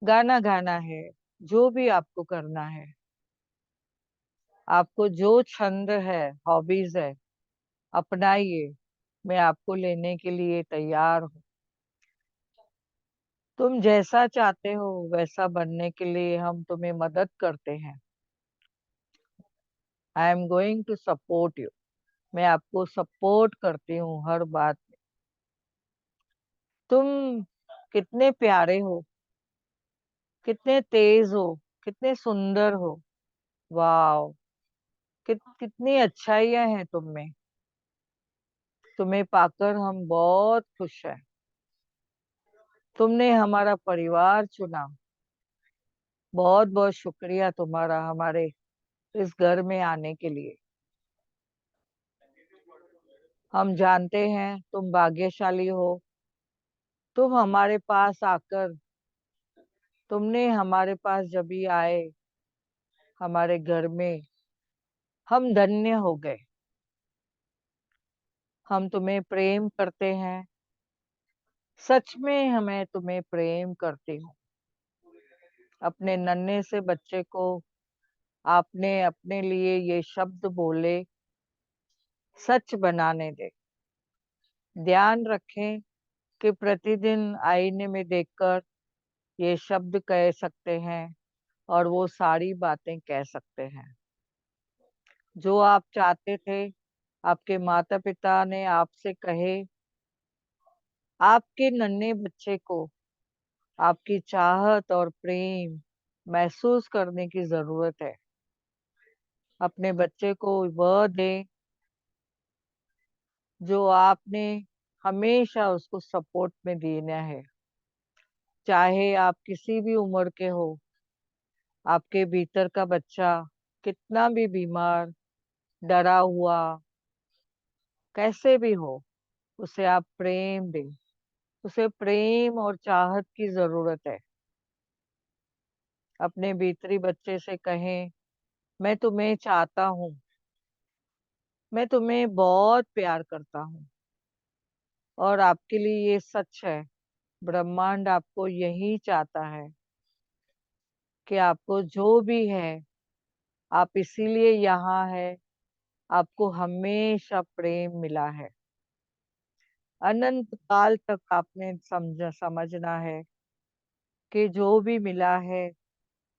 गाना गाना है, जो भी आपको करना है, आपको जो छंद है, हॉबीज है, अपनाइए। मैं आपको लेने के लिए तैयार हूँ। तुम जैसा चाहते हो वैसा बनने के लिए हम तुम्हें मदद करते हैं। I am going to support you. मैं आपको सपोर्ट करती हूँ हर बात में। तुम कितने प्यारे हो, कितने तेज हो, कितने सुंदर हो। वाह, कितनी अच्छाइयां हैं तुम में। तुम्हें पाकर हम बहुत खुश हैं। तुमने हमारा परिवार चुना। बहुत बहुत शुक्रिया तुम्हारा हमारे इस घर में आने के लिए। हम जानते हैं तुम भाग्यशाली हो। तुम हमारे पास आकर, तुमने हमारे पास जब भी आए हमारे घर में, हम धन्य हो गए। हम तुम्हें प्रेम करते हैं, सच में हमें तुम्हें प्रेम करती हूँ। अपने नन्हे से बच्चे को आपने अपने लिए ये शब्द बोले, सच बनाने दे। ध्यान रखें कि प्रतिदिन आईने में देखकर ये शब्द कह सकते हैं और वो सारी बातें कह सकते हैं जो आप चाहते थे आपके माता पिता ने आपसे कहे। आपके नन्हे बच्चे को आपकी चाहत और प्रेम महसूस करने की जरूरत है। अपने बच्चे को वह दें जो आपने हमेशा उसको सपोर्ट में देना है। चाहे आप किसी भी उम्र के हो, आपके भीतर का बच्चा कितना भी बीमार, डरा हुआ, कैसे भी हो, उसे आप प्रेम दें। उसे प्रेम और चाहत की जरूरत है। अपने भीतरी बच्चे से कहें, मैं तुम्हें चाहता हूँ, मैं तुम्हें बहुत प्यार करता हूँ। और आपके लिए ये सच है, ब्रह्मांड आपको यही चाहता है कि आपको जो भी है, आप इसीलिए यहाँ है। आपको हमेशा प्रेम मिला है। अनंत काल तक आपने समझना है कि जो भी मिला है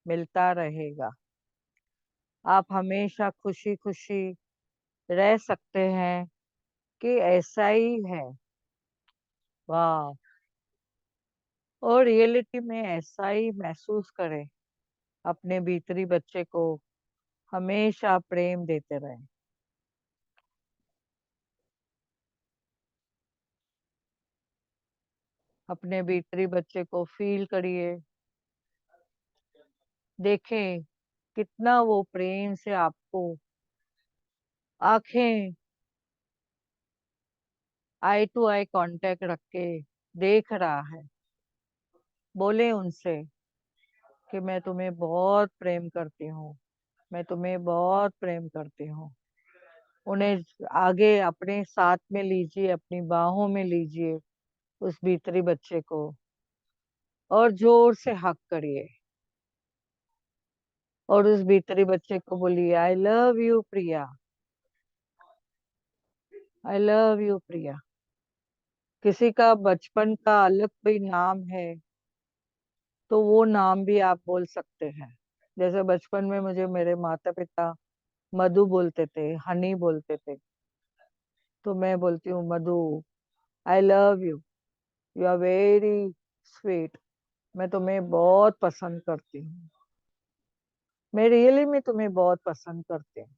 मिलता रहेगा। आप हमेशा खुशी खुशी रह सकते हैं कि ऐसा ही है। वाह। और रियलिटी में ऐसा ही महसूस करें। अपने भीतरी बच्चे को हमेशा प्रेम देते रहें। अपने भीतरी बच्चे को फील करिए। देखें कितना वो प्रेम से आपको आंखें आई टू आई कांटेक्ट रख के देख रहा है। बोले उनसे कि मैं तुम्हें बहुत प्रेम करती हूँ, मैं तुम्हें बहुत प्रेम करती हूँ। उन्हें आगे अपने साथ में लीजिए, अपनी बाहों में लीजिए उस भीतरी बच्चे को और जोर से हक करिए। और उस भीतरी बच्चे को बोलिए, I love you Priya, I love you Priya. किसी का बचपन का अलग कोई नाम है तो वो नाम भी आप बोल सकते हैं। जैसे बचपन में मुझे मेरे माता पिता मधु बोलते थे, हनी बोलते थे, तो मैं बोलती हूँ Madhu, I love you, you are very sweet. मैं तुम्हें बहुत पसंद करती हूँ, मैं रियली में तुम्हें बहुत पसंद करती हूँ।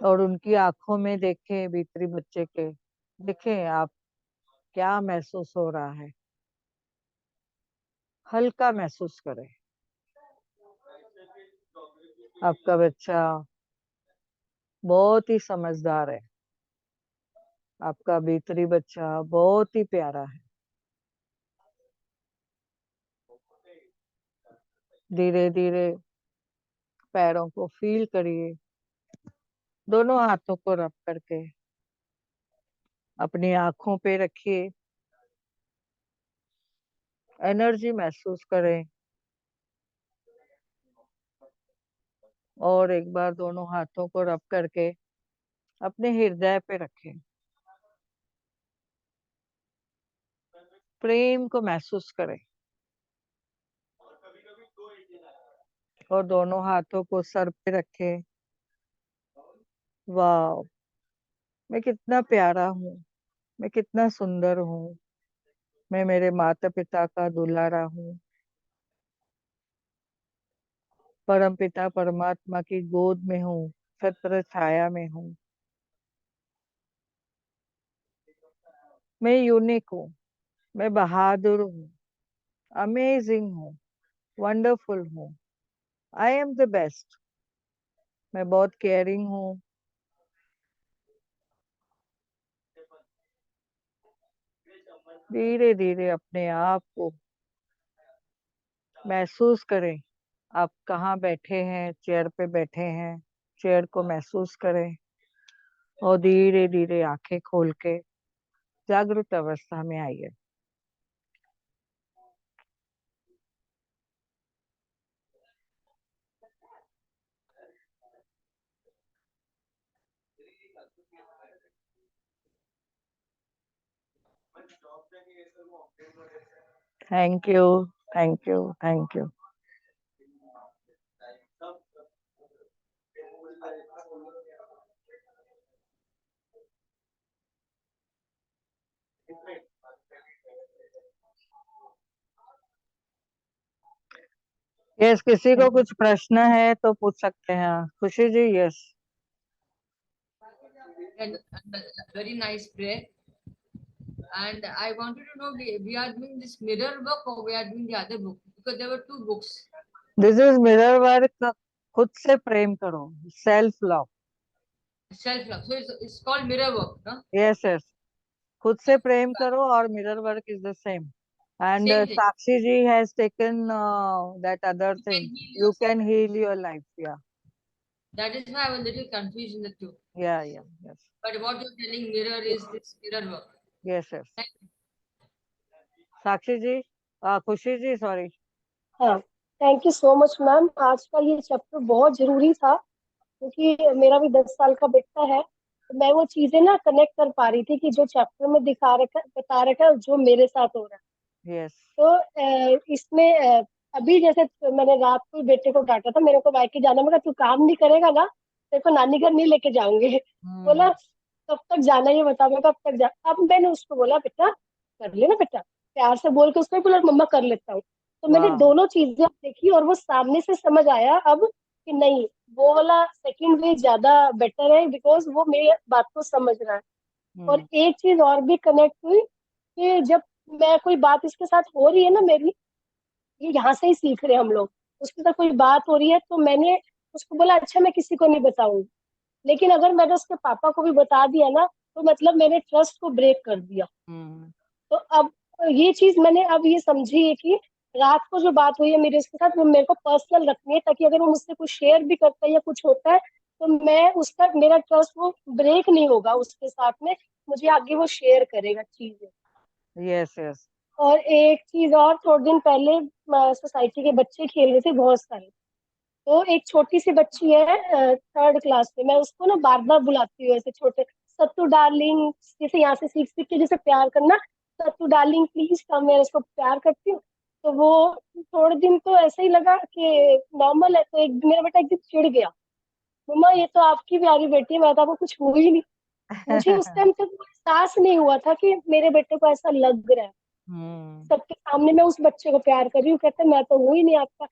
और उनकी आंखों में देखें, भीतरी बच्चे के देखें आप क्या महसूस हो रहा है। हल्का महसूस करें। आपका बच्चा बहुत ही समझदार है। आपका भीतरी बच्चा बहुत ही प्यारा है। धीरे धीरे पैरों को फील करिए। दोनों हाथों को रब करके अपनी आंखों पे रखिए। एनर्जी महसूस करें। और एक बार दोनों हाथों को रब करके अपने हृदय पे रखें। प्रेम को महसूस करें और दोनों हाथों को सर पे रखें। वाह, मैं कितना प्यारा हूँ, मैं कितना सुंदर हूँ, मैं मेरे माता पिता का दुलारा हूँ, परम पिता परमात्मा की गोद में हूँ, छत्र छाया में हूँ। मैं यूनिक हूँ, मैं बहादुर हूँ, अमेजिंग हूँ, वंडरफुल हूँ, आई एम द बेस्ट। मैं बहुत केयरिंग हूँ। धीरे धीरे अपने आप को महसूस करें। आप कहाँ बैठे हैं, चेयर पे बैठे हैं, चेयर को महसूस करें और धीरे धीरे आंखें खोल के जागृत अवस्था में आइए। Thank you, thank you, thank you. Yes, किसी को कुछ प्रश्न है तो पूछ सकते हैं। खुशी जी, yes. And very nice prayer. And I wanted to know, we are doing this mirror book or we are doing the other book? Because there were two books. This is mirror work. खुद से प्रेम करो, self love. Self love. So it's called mirror work, no? Yes yes, खुद से प्रेम करो और mirror work is the same. And Same thing. Sakshi ji has taken that other You thing, can heal you yourself. Can heal your life. या That is why I was a little confused in the two. या yes But what you're telling mirror is this mirror work. Yes yes. Thank you. साक्षी जी, खुशी जी, सॉरी। हाँ, thank you so much ma'am. आज का ये चैप्टर बहुत जरूरी था क्योंकि मेरा भी 10 साल का बेटा है, तो मैं वो चीजें ना कनेक्ट कर पा रही थी कि जो चैप्टर में दिखा रखा बता रखा है जो मेरे साथ हो रहा है। यस। तो इसमें अभी जैसे मैंने रात को ही बेटे को डांटा था, मेरे को मायके जाना, मैं कहा तू काम नहीं करेगा ना, तेरे को नानी घर नहीं लेके जाऊंगे। बोला कब तक जाना ये बता। मैं कब तक जा। अब मैंने उसको बोला बेटा कर लेना बेटा, प्यार से बोल के उसको बोला मम्मा कर लेता हूँ। तो मैंने वाह। दोनों चीजें देखी और वो सामने से समझ आया अब कि नहीं, वो वाला सेकंड वे ज्यादा बेटर है बिकॉज वो मेरी बात को समझ रहा है। और एक चीज और भी कनेक्ट हुई कि जब मैं कोई बात इसके साथ हो रही है ना मेरी, ये यहाँ से ही सीख रहे हैं हम लोग, उसके साथ कोई बात हो रही है तो मैंने उसको बोला अच्छा मैं किसी को नहीं बताऊंगी। लेकिन अगर मैंने उसके पापा को भी बता दिया ना तो मतलब मैंने ट्रस्ट को ब्रेक कर दिया। तो अब ये चीज मैंने अब ये समझी है कि रात को जो बात हुई है मेरे उसके साथ वो मेरे को पर्सनल रखनी है, ताकि अगर वो मुझसे कुछ शेयर भी करता है या कुछ होता है तो मैं उसका मेरा ट्रस्ट वो ब्रेक नहीं होगा उसके साथ में, मुझे आगे वो शेयर करेगा चीजें। Yes yes. और एक चीज और, थोड़े दिन पहले सोसाइटी के बच्चे खेल रहे थे बहुत सारे, तो एक छोटी सी बच्ची है 3rd क्लास में, मैं उसको ना बार बार बुलाती हूँ ऐसे छोटे, सत्तू डार्लिंग, जैसे यहाँ से सीख सीख के जैसे प्यार करना, सत्तू डार्लिंग प्लीज कम, मैं उसको प्यार करती हूँ। तो वो थोड़े दिन तो ऐसे ही लगा कि नॉर्मल है, तो एक मेरा बेटा एक दिन चिढ़ गया, मम्मा ये तो आपकी प्यारी बेटी है, मैं तो आपको कुछ हुआ ही नहीं। मुझे उस टाइम तक एहसास नहीं हुआ था कि मेरे बेटे को ऐसा लग रहा है। सबके सामने मैं उस बच्चे को प्यार कर रही हूँ, कहते मैं तो हूँ ही नहीं आपका।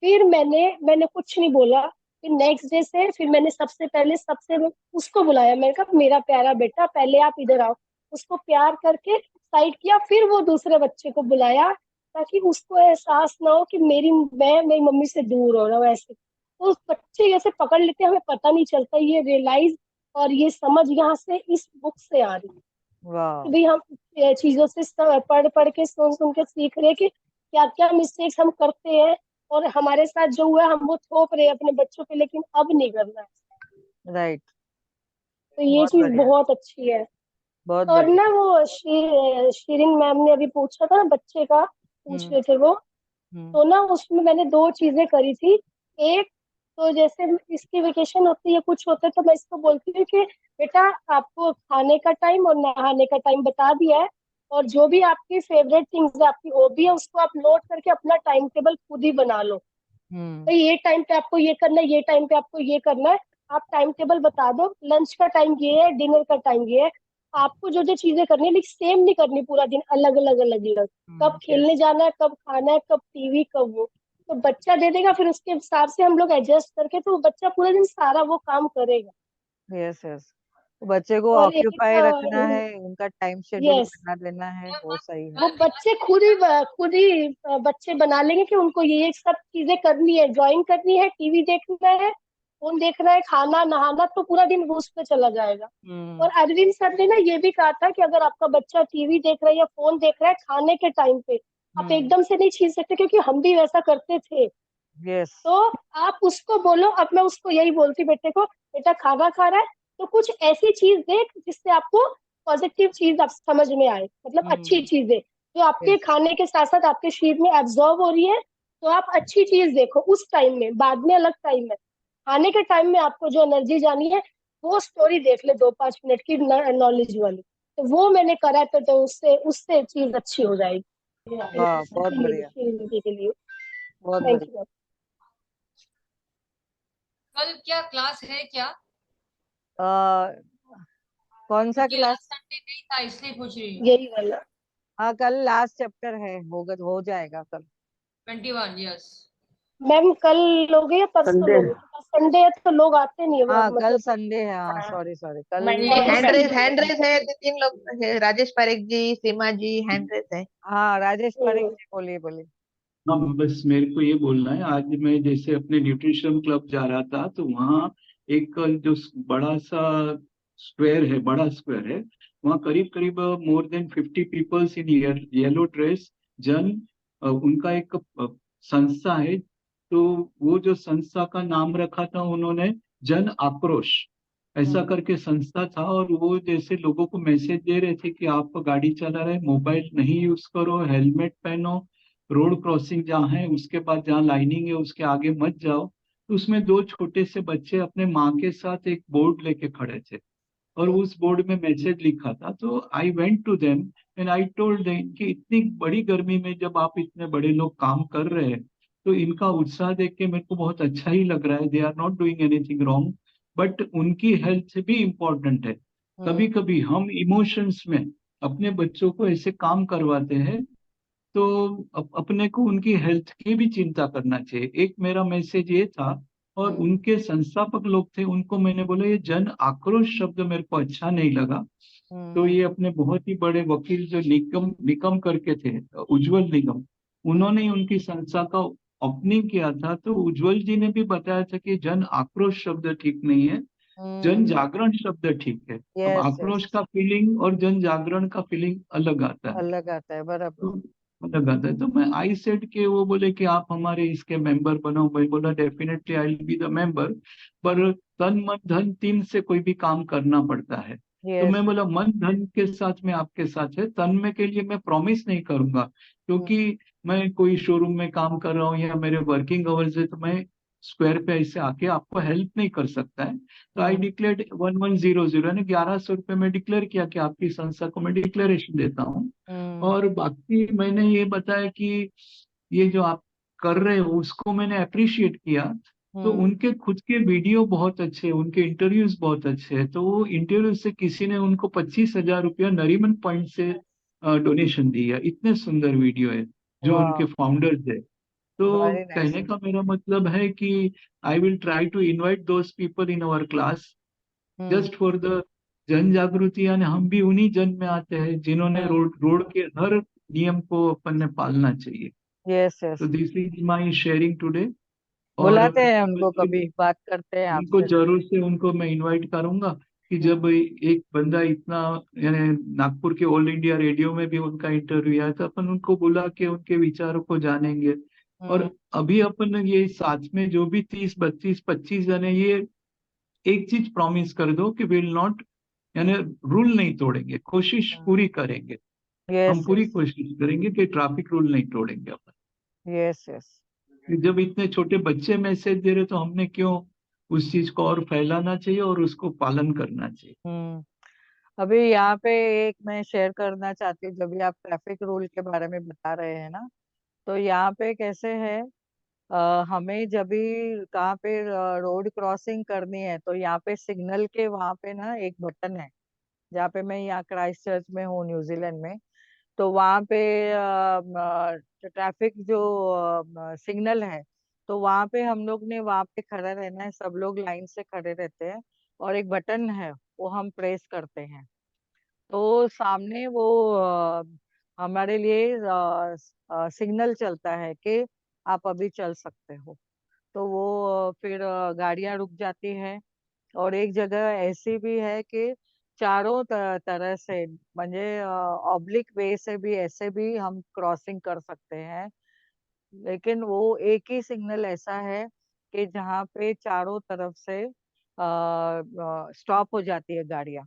फिर मैंने कुछ नहीं बोला। फिर नेक्स्ट डे से फिर मैंने सबसे पहले सबसे उसको बुलाया, मैंने कहा मेरा प्यारा बेटा पहले आप इधर आओ, उसको प्यार करके साइड किया, फिर वो दूसरे बच्चे को बुलाया ताकि उसको एहसास ना हो कि मैं मेरी मम्मी से दूर हो रहा हूँ ऐसे। तो उस बच्चे जैसे पकड़ लेते हैं, हमें पता नहीं चलता, ये रियलाइज और ये समझ यहाँ से इस बुक से आ रही है कि भाई हम चीजों से पढ़ पढ़ के सुन सुन के सीख रहे हैं कि क्या क्या मिस्टेक्स हम करते हैं और हमारे साथ जो हुआ है हम वो थोप रहे हैं अपने बच्चों पे, लेकिन अब नहीं करना है। राइट। तो ये बहुत चीज बढ़िया, बहुत अच्छी है। बहुत और बढ़िया। ना वो शिरीन मैम ने अभी पूछा था ना बच्चे का, पूछ रहे थे वो, तो ना उसमें मैंने 2 चीजें करी थी। एक तो जैसे इसकी वेकेशन होती है कुछ होता है तो मैं इसको बोलती हूँ कि बेटा आपको खाने का टाइम और नहाने का टाइम बता दिया है, और जो भी आपकी फेवरेट थिंग्स है, आपकी हॉबी है, उसको आप नोट करके अपना टाइम टेबल खुद ही बना लो। तो ये टाइम पे आपको ये करना है, ये टाइम पे आपको ये करना है, आप टाइम टेबल बता दो, लंच का टाइम ये है, डिनर का टाइम ये है। आपको जो जो चीजें करनी है लेकिन सेम नहीं करनी पूरा दिन, अलग अलग अलग अलग, कब खेलने जाना है, कब खाना है, कब टीवी, कब वो। तो बच्चा दे देगा, फिर उसके हिसाब से हम लोग एडजस्ट करके, तो बच्चा पूरे दिन सारा वो काम करेगा। Yes yes. बच्चे को और ऑक्यूपाई रखना है, उनका टाइम शेड्यूल यस, बना देना है, वो सही है। वो बच्चे खुद ही बच्चे बना लेंगे कि उनको ये सब चीजें करनी है, ड्राइंग करनी है, टीवी देखना है, फोन देखना है, खाना नहाना, तो पूरा दिन वो उस पे चला जाएगा। और अरविंद सर ने ना ये भी कहा था कि अगर आपका बच्चा टीवी देख रहा है या फोन देख रहा है खाने के टाइम पे, आप एकदम से नहीं छीन सकते क्योंकि हम भी वैसा करते थे। यस। तो आप उसको बोलो, अब मैं उसको यही बोलती बेटे को, बेटा खाना खा रहा है तो कुछ ऐसी चीज देख जिससे आपको पॉजिटिव चीज आप समझ में आए, मतलब अच्छी चीजें जो आपके यस। खाने के साथ साथ आपके शरीर में एब्जॉर्ब हो रही है। तो आप अच्छी चीज देखो उस टाइम में, बाद में अलग टाइम में। खाने के टाइम में आपको जो एनर्जी जानी है वो स्टोरी देख ले 2-5 मिनट की नॉलेज वाली, तो वो मैंने करा है, तो उससे उससे चीज अच्छी हो जाएगी वाह, बहुत बढ़िया, के लिए। बहुत थैंक बढ़िया। यू। कल क्या क्लास है क्या? आ, कौन सा क्योंकि क्लास? लास्ट संडे नहीं था इसलिए पूछ रही हूँ। यही वाला। हाँ, कल लास्ट चैप्टर है, होगा, हो जाएगा कल। 21, यस। मैम कल लोगे या परसों संडे। लोगे? तो संडे है तो लोग आते नहीं है हाँ, कल मतलब। संडे है, हाँ, सॉरी सॉरी, कल। मंडे को हैंड रेस है, तीन लोग है, राजेश पारेख जी, सीमा जी, हैंड रेस है। हाँ, राजेश पारेख जी, बोलिए बोलिए। हाँ, बस मेरे को ये बोलना है, आज मैं जैसे अपने न्यूट्रिशन क्लब जा रहा था तो वहाँ एक जो बड़ा सा स्क्वायर है, बड़ा स्क्वायर है, वहाँ करीब करीब more than 50 peoples in yellow dress, जन उनका एक संस्था है। तो वो जो संस्था का नाम रखा था उन्होंने, जन आक्रोश ऐसा करके संस्था था। और वो जैसे लोगों को मैसेज दे रहे थे कि आप गाड़ी चला रहे मोबाइल नहीं यूज करो, हेलमेट पहनो, रोड क्रॉसिंग जहाँ है उसके बाद जहाँ लाइनिंग है उसके आगे मत जाओ। तो उसमें दो छोटे से बच्चे अपने माँ के साथ एक बोर्ड लेके खड़े थे और उस बोर्ड में मैसेज लिखा था। तो I went to them and I told them कि इतनी बड़ी गर्मी में जब आप इतने बड़े लोग काम कर रहे हैं तो इनका उत्साह देख के मेरे को बहुत अच्छा ही लग रहा है। They are not doing anything wrong, but उनकी हेल्थ भी इम्पोर्टेंट है। कभी कभी हम इमोशंस में अपने बच्चों को ऐसे काम करवाते हैं, तो अपने को उनकी हेल्थ की भी चिंता करना चाहिए। एक मेरा मैसेज ये था। और उनके संस्थापक लोग थे, उनको मैंने बोला ये जन आक्रोश शब्द मेरे को अच्छा नहीं लगा। तो ये अपने बहुत ही बड़े वकील जो निकम निकम करके थे, उज्जवल निगम, उन्होंने ही उनकी संस्था का ओपनिंग किया था। तो उज्जवल जी ने भी बताया था कि जन आक्रोश शब्द ठीक नहीं है, जन जागरण शब्द ठीक है। अब यस आक्रोश यस, का फीलिंग और जन जागरण का फीलिंग अलग आता है। अलग आता है, बराबर। तो अलग आता है। तो मैं आई सेड के, वो बोले कि आप हमारे इसके मेंबर बनो। मैं बोला definitely I will be the member, पर तन मन धन तीन से कोई भी काम करना पड़ता है। तो यस। मैं बोला मन धन के साथ में आपके साथ है, तन में के लिए मैं प्रॉमिस नहीं करूंगा, क्योंकि मैं कोई शोरूम में काम कर रहा हूँ या मेरे वर्किंग आवर्स है, तो मैं स्क्वायर पे ऐसे आके आपको हेल्प नहीं कर सकता है। तो आई डिक्लेयर 1100 ने 1100 रुपये में डिक्लेयर किया कि आपकी संस्था को मैं डिक्लेरेशन देता हूँ। और बाकी मैंने ये बताया कि ये जो आप कर रहे हो उसको मैंने अप्रिशिएट किया। तो उनके खुद के वीडियो बहुत अच्छे हैं, उनके इंटरव्यूज बहुत अच्छे हैं। तो वो इंटरव्यू से किसी ने उनको 25,000 रुपया नरीमन पॉइंट से डोनेशन दिया। इतने सुंदर वीडियो है जो उनके वाह, फाउंडर्स है। तो वेरी नाइस। कहने का मेरा मतलब है कि I will try to invite those people in our class just for the जन जागृति। यानी हम भी उन्हीं जन में आते हैं जिन्होंने रोड रोड के हर नियम को अपन ने पालना चाहिए। यस यस, तो this is my sharing today. और बुलाते हैं उनको, कभी बात करते हैं उनको आपसे। जरूर से उनको मैं इनवाइट करूंगा कि जब एक बंदा इतना, यानी नागपुर के ऑल इंडिया रेडियो में भी उनका इंटरव्यू आया, तो अपन उनको बुला के उनके विचारों को जानेंगे। और अभी अपन ये साथ में जो भी 30, 32, 25 जन है, ये एक चीज प्रॉमिस कर दो कि विल नॉट, यानी रूल नहीं तोड़ेंगे, कोशिश पूरी करेंगे। यस हम पूरी यस, कोशिश करेंगे कि ट्रैफिक रूल नहीं तोड़ेंगे अपन। Yes yes. जब इतने छोटे बच्चे मैसेज दे रहे तो हमने क्यों उस चीज को और फैलाना चाहिए और उसको पालन करना चाहिए। अभी यहाँ पे एक मैं शेयर करना चाहती हूँ, जब भी आप ट्रैफिक रूल के बारे में बता रहे हैं ना, तो यहाँ पे कैसे है, हमें जब भी कहाँ पे रोड क्रॉसिंग करनी है, तो यहाँ पे सिग्नल के वहां पे ना एक बटन है। जहाँ पे मैं यहाँ क्राइस्ट चर्च में हूँ, न्यूजीलैंड में, तो वहां पे ट्रैफिक जो सिग्नल है, तो वहां पे हम लोग ने वहां पे खड़ा रहना है, सब लोग लाइन से खड़े रहते हैं, और एक बटन है, वो हम प्रेस करते हैं, तो सामने वो हमारे लिए सिग्नल चलता है कि आप अभी चल सकते हो। तो वो फिर गाड़ियां रुक जाती है। और एक जगह ऐसी भी है कि चारों तरह से, म्हणजे ऑब्लिक वे से भी ऐसे भी हम क्रॉसिंग कर सकते हैं। लेकिन वो एक ही सिग्नल ऐसा है कि जहाँ पे चारों तरफ से स्टॉप हो जाती है गाड़ियां,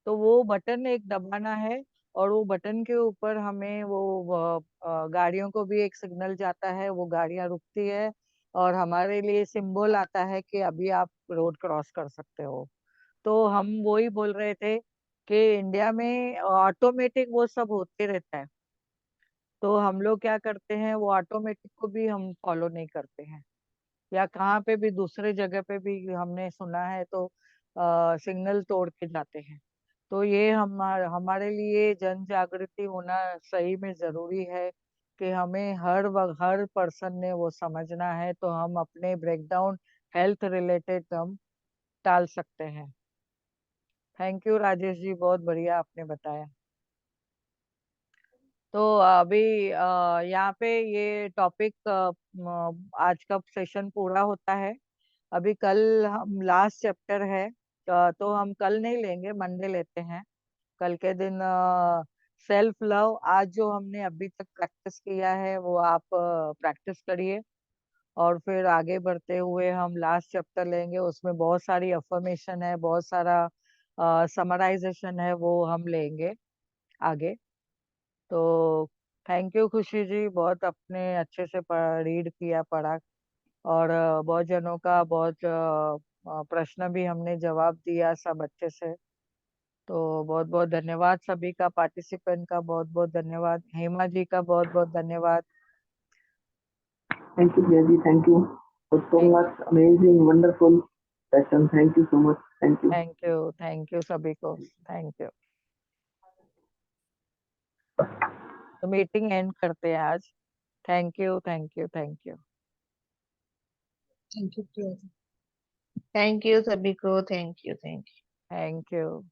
तो वो बटन एक दबाना है, और वो बटन के ऊपर हमें वो गाड़ियों को भी एक सिग्नल जाता है, वो गाड़ियां रुकती है, और हमारे लिए सिंबल आता है कि अभी आप रोड क्रॉस कर सकते हो। तो हम वो ही बोल रहे थे कि इंडिया में ऑटोमेटिक वो सब होते रहता है, तो हम लोग क्या करते हैं, वो ऑटोमेटिक को भी हम फॉलो नहीं करते हैं। या कहाँ पे भी दूसरे जगह पे भी हमने सुना है तो सिग्नल तोड़ के जाते हैं। तो ये हमारे लिए जन जागृति होना सही में जरूरी है कि हमें हर वक्त हर पर्सन ने वो समझना है, तो हम अपने ब्रेकडाउन हेल्थ रिलेटेड हम टाल सकते हैं। थैंक यू राजेश जी, बहुत बढ़िया आपने बताया। तो अभी यहाँ पे ये टॉपिक आज का सेशन पूरा होता है। अभी कल हम लास्ट चैप्टर है, तो हम कल नहीं लेंगे, मंडे लेते हैं। कल के दिन सेल्फ लव, आज जो हमने अभी तक प्रैक्टिस किया है वो आप प्रैक्टिस करिए, और फिर आगे बढ़ते हुए हम लास्ट चैप्टर लेंगे। उसमें बहुत सारी अफर्मेशन है, बहुत सारा समराइजेशन है, वो हम लेंगे आगे। तो थैंक यू खुशी जी, बहुत अपने अच्छे से रीड किया, पढ़ा, और बहुत जनों का बहुत प्रश्न भी हमने जवाब दिया सब अच्छे से। तो बहुत बहुत धन्यवाद सभी का, पार्टिसिपेंट का बहुत बहुत धन्यवाद, हेमा जी का बहुत बहुत धन्यवाद। Thank you, Jayadi. Thank you for so much amazing, wonderful session. Thank you so much. Thank you. Thank you सभी को, थैंक यू। तो मीटिंग एंड करते हैं आज। Thank you, thank you, thank you. Thank you. Thank you सभी को, थैंक यू। Thank you.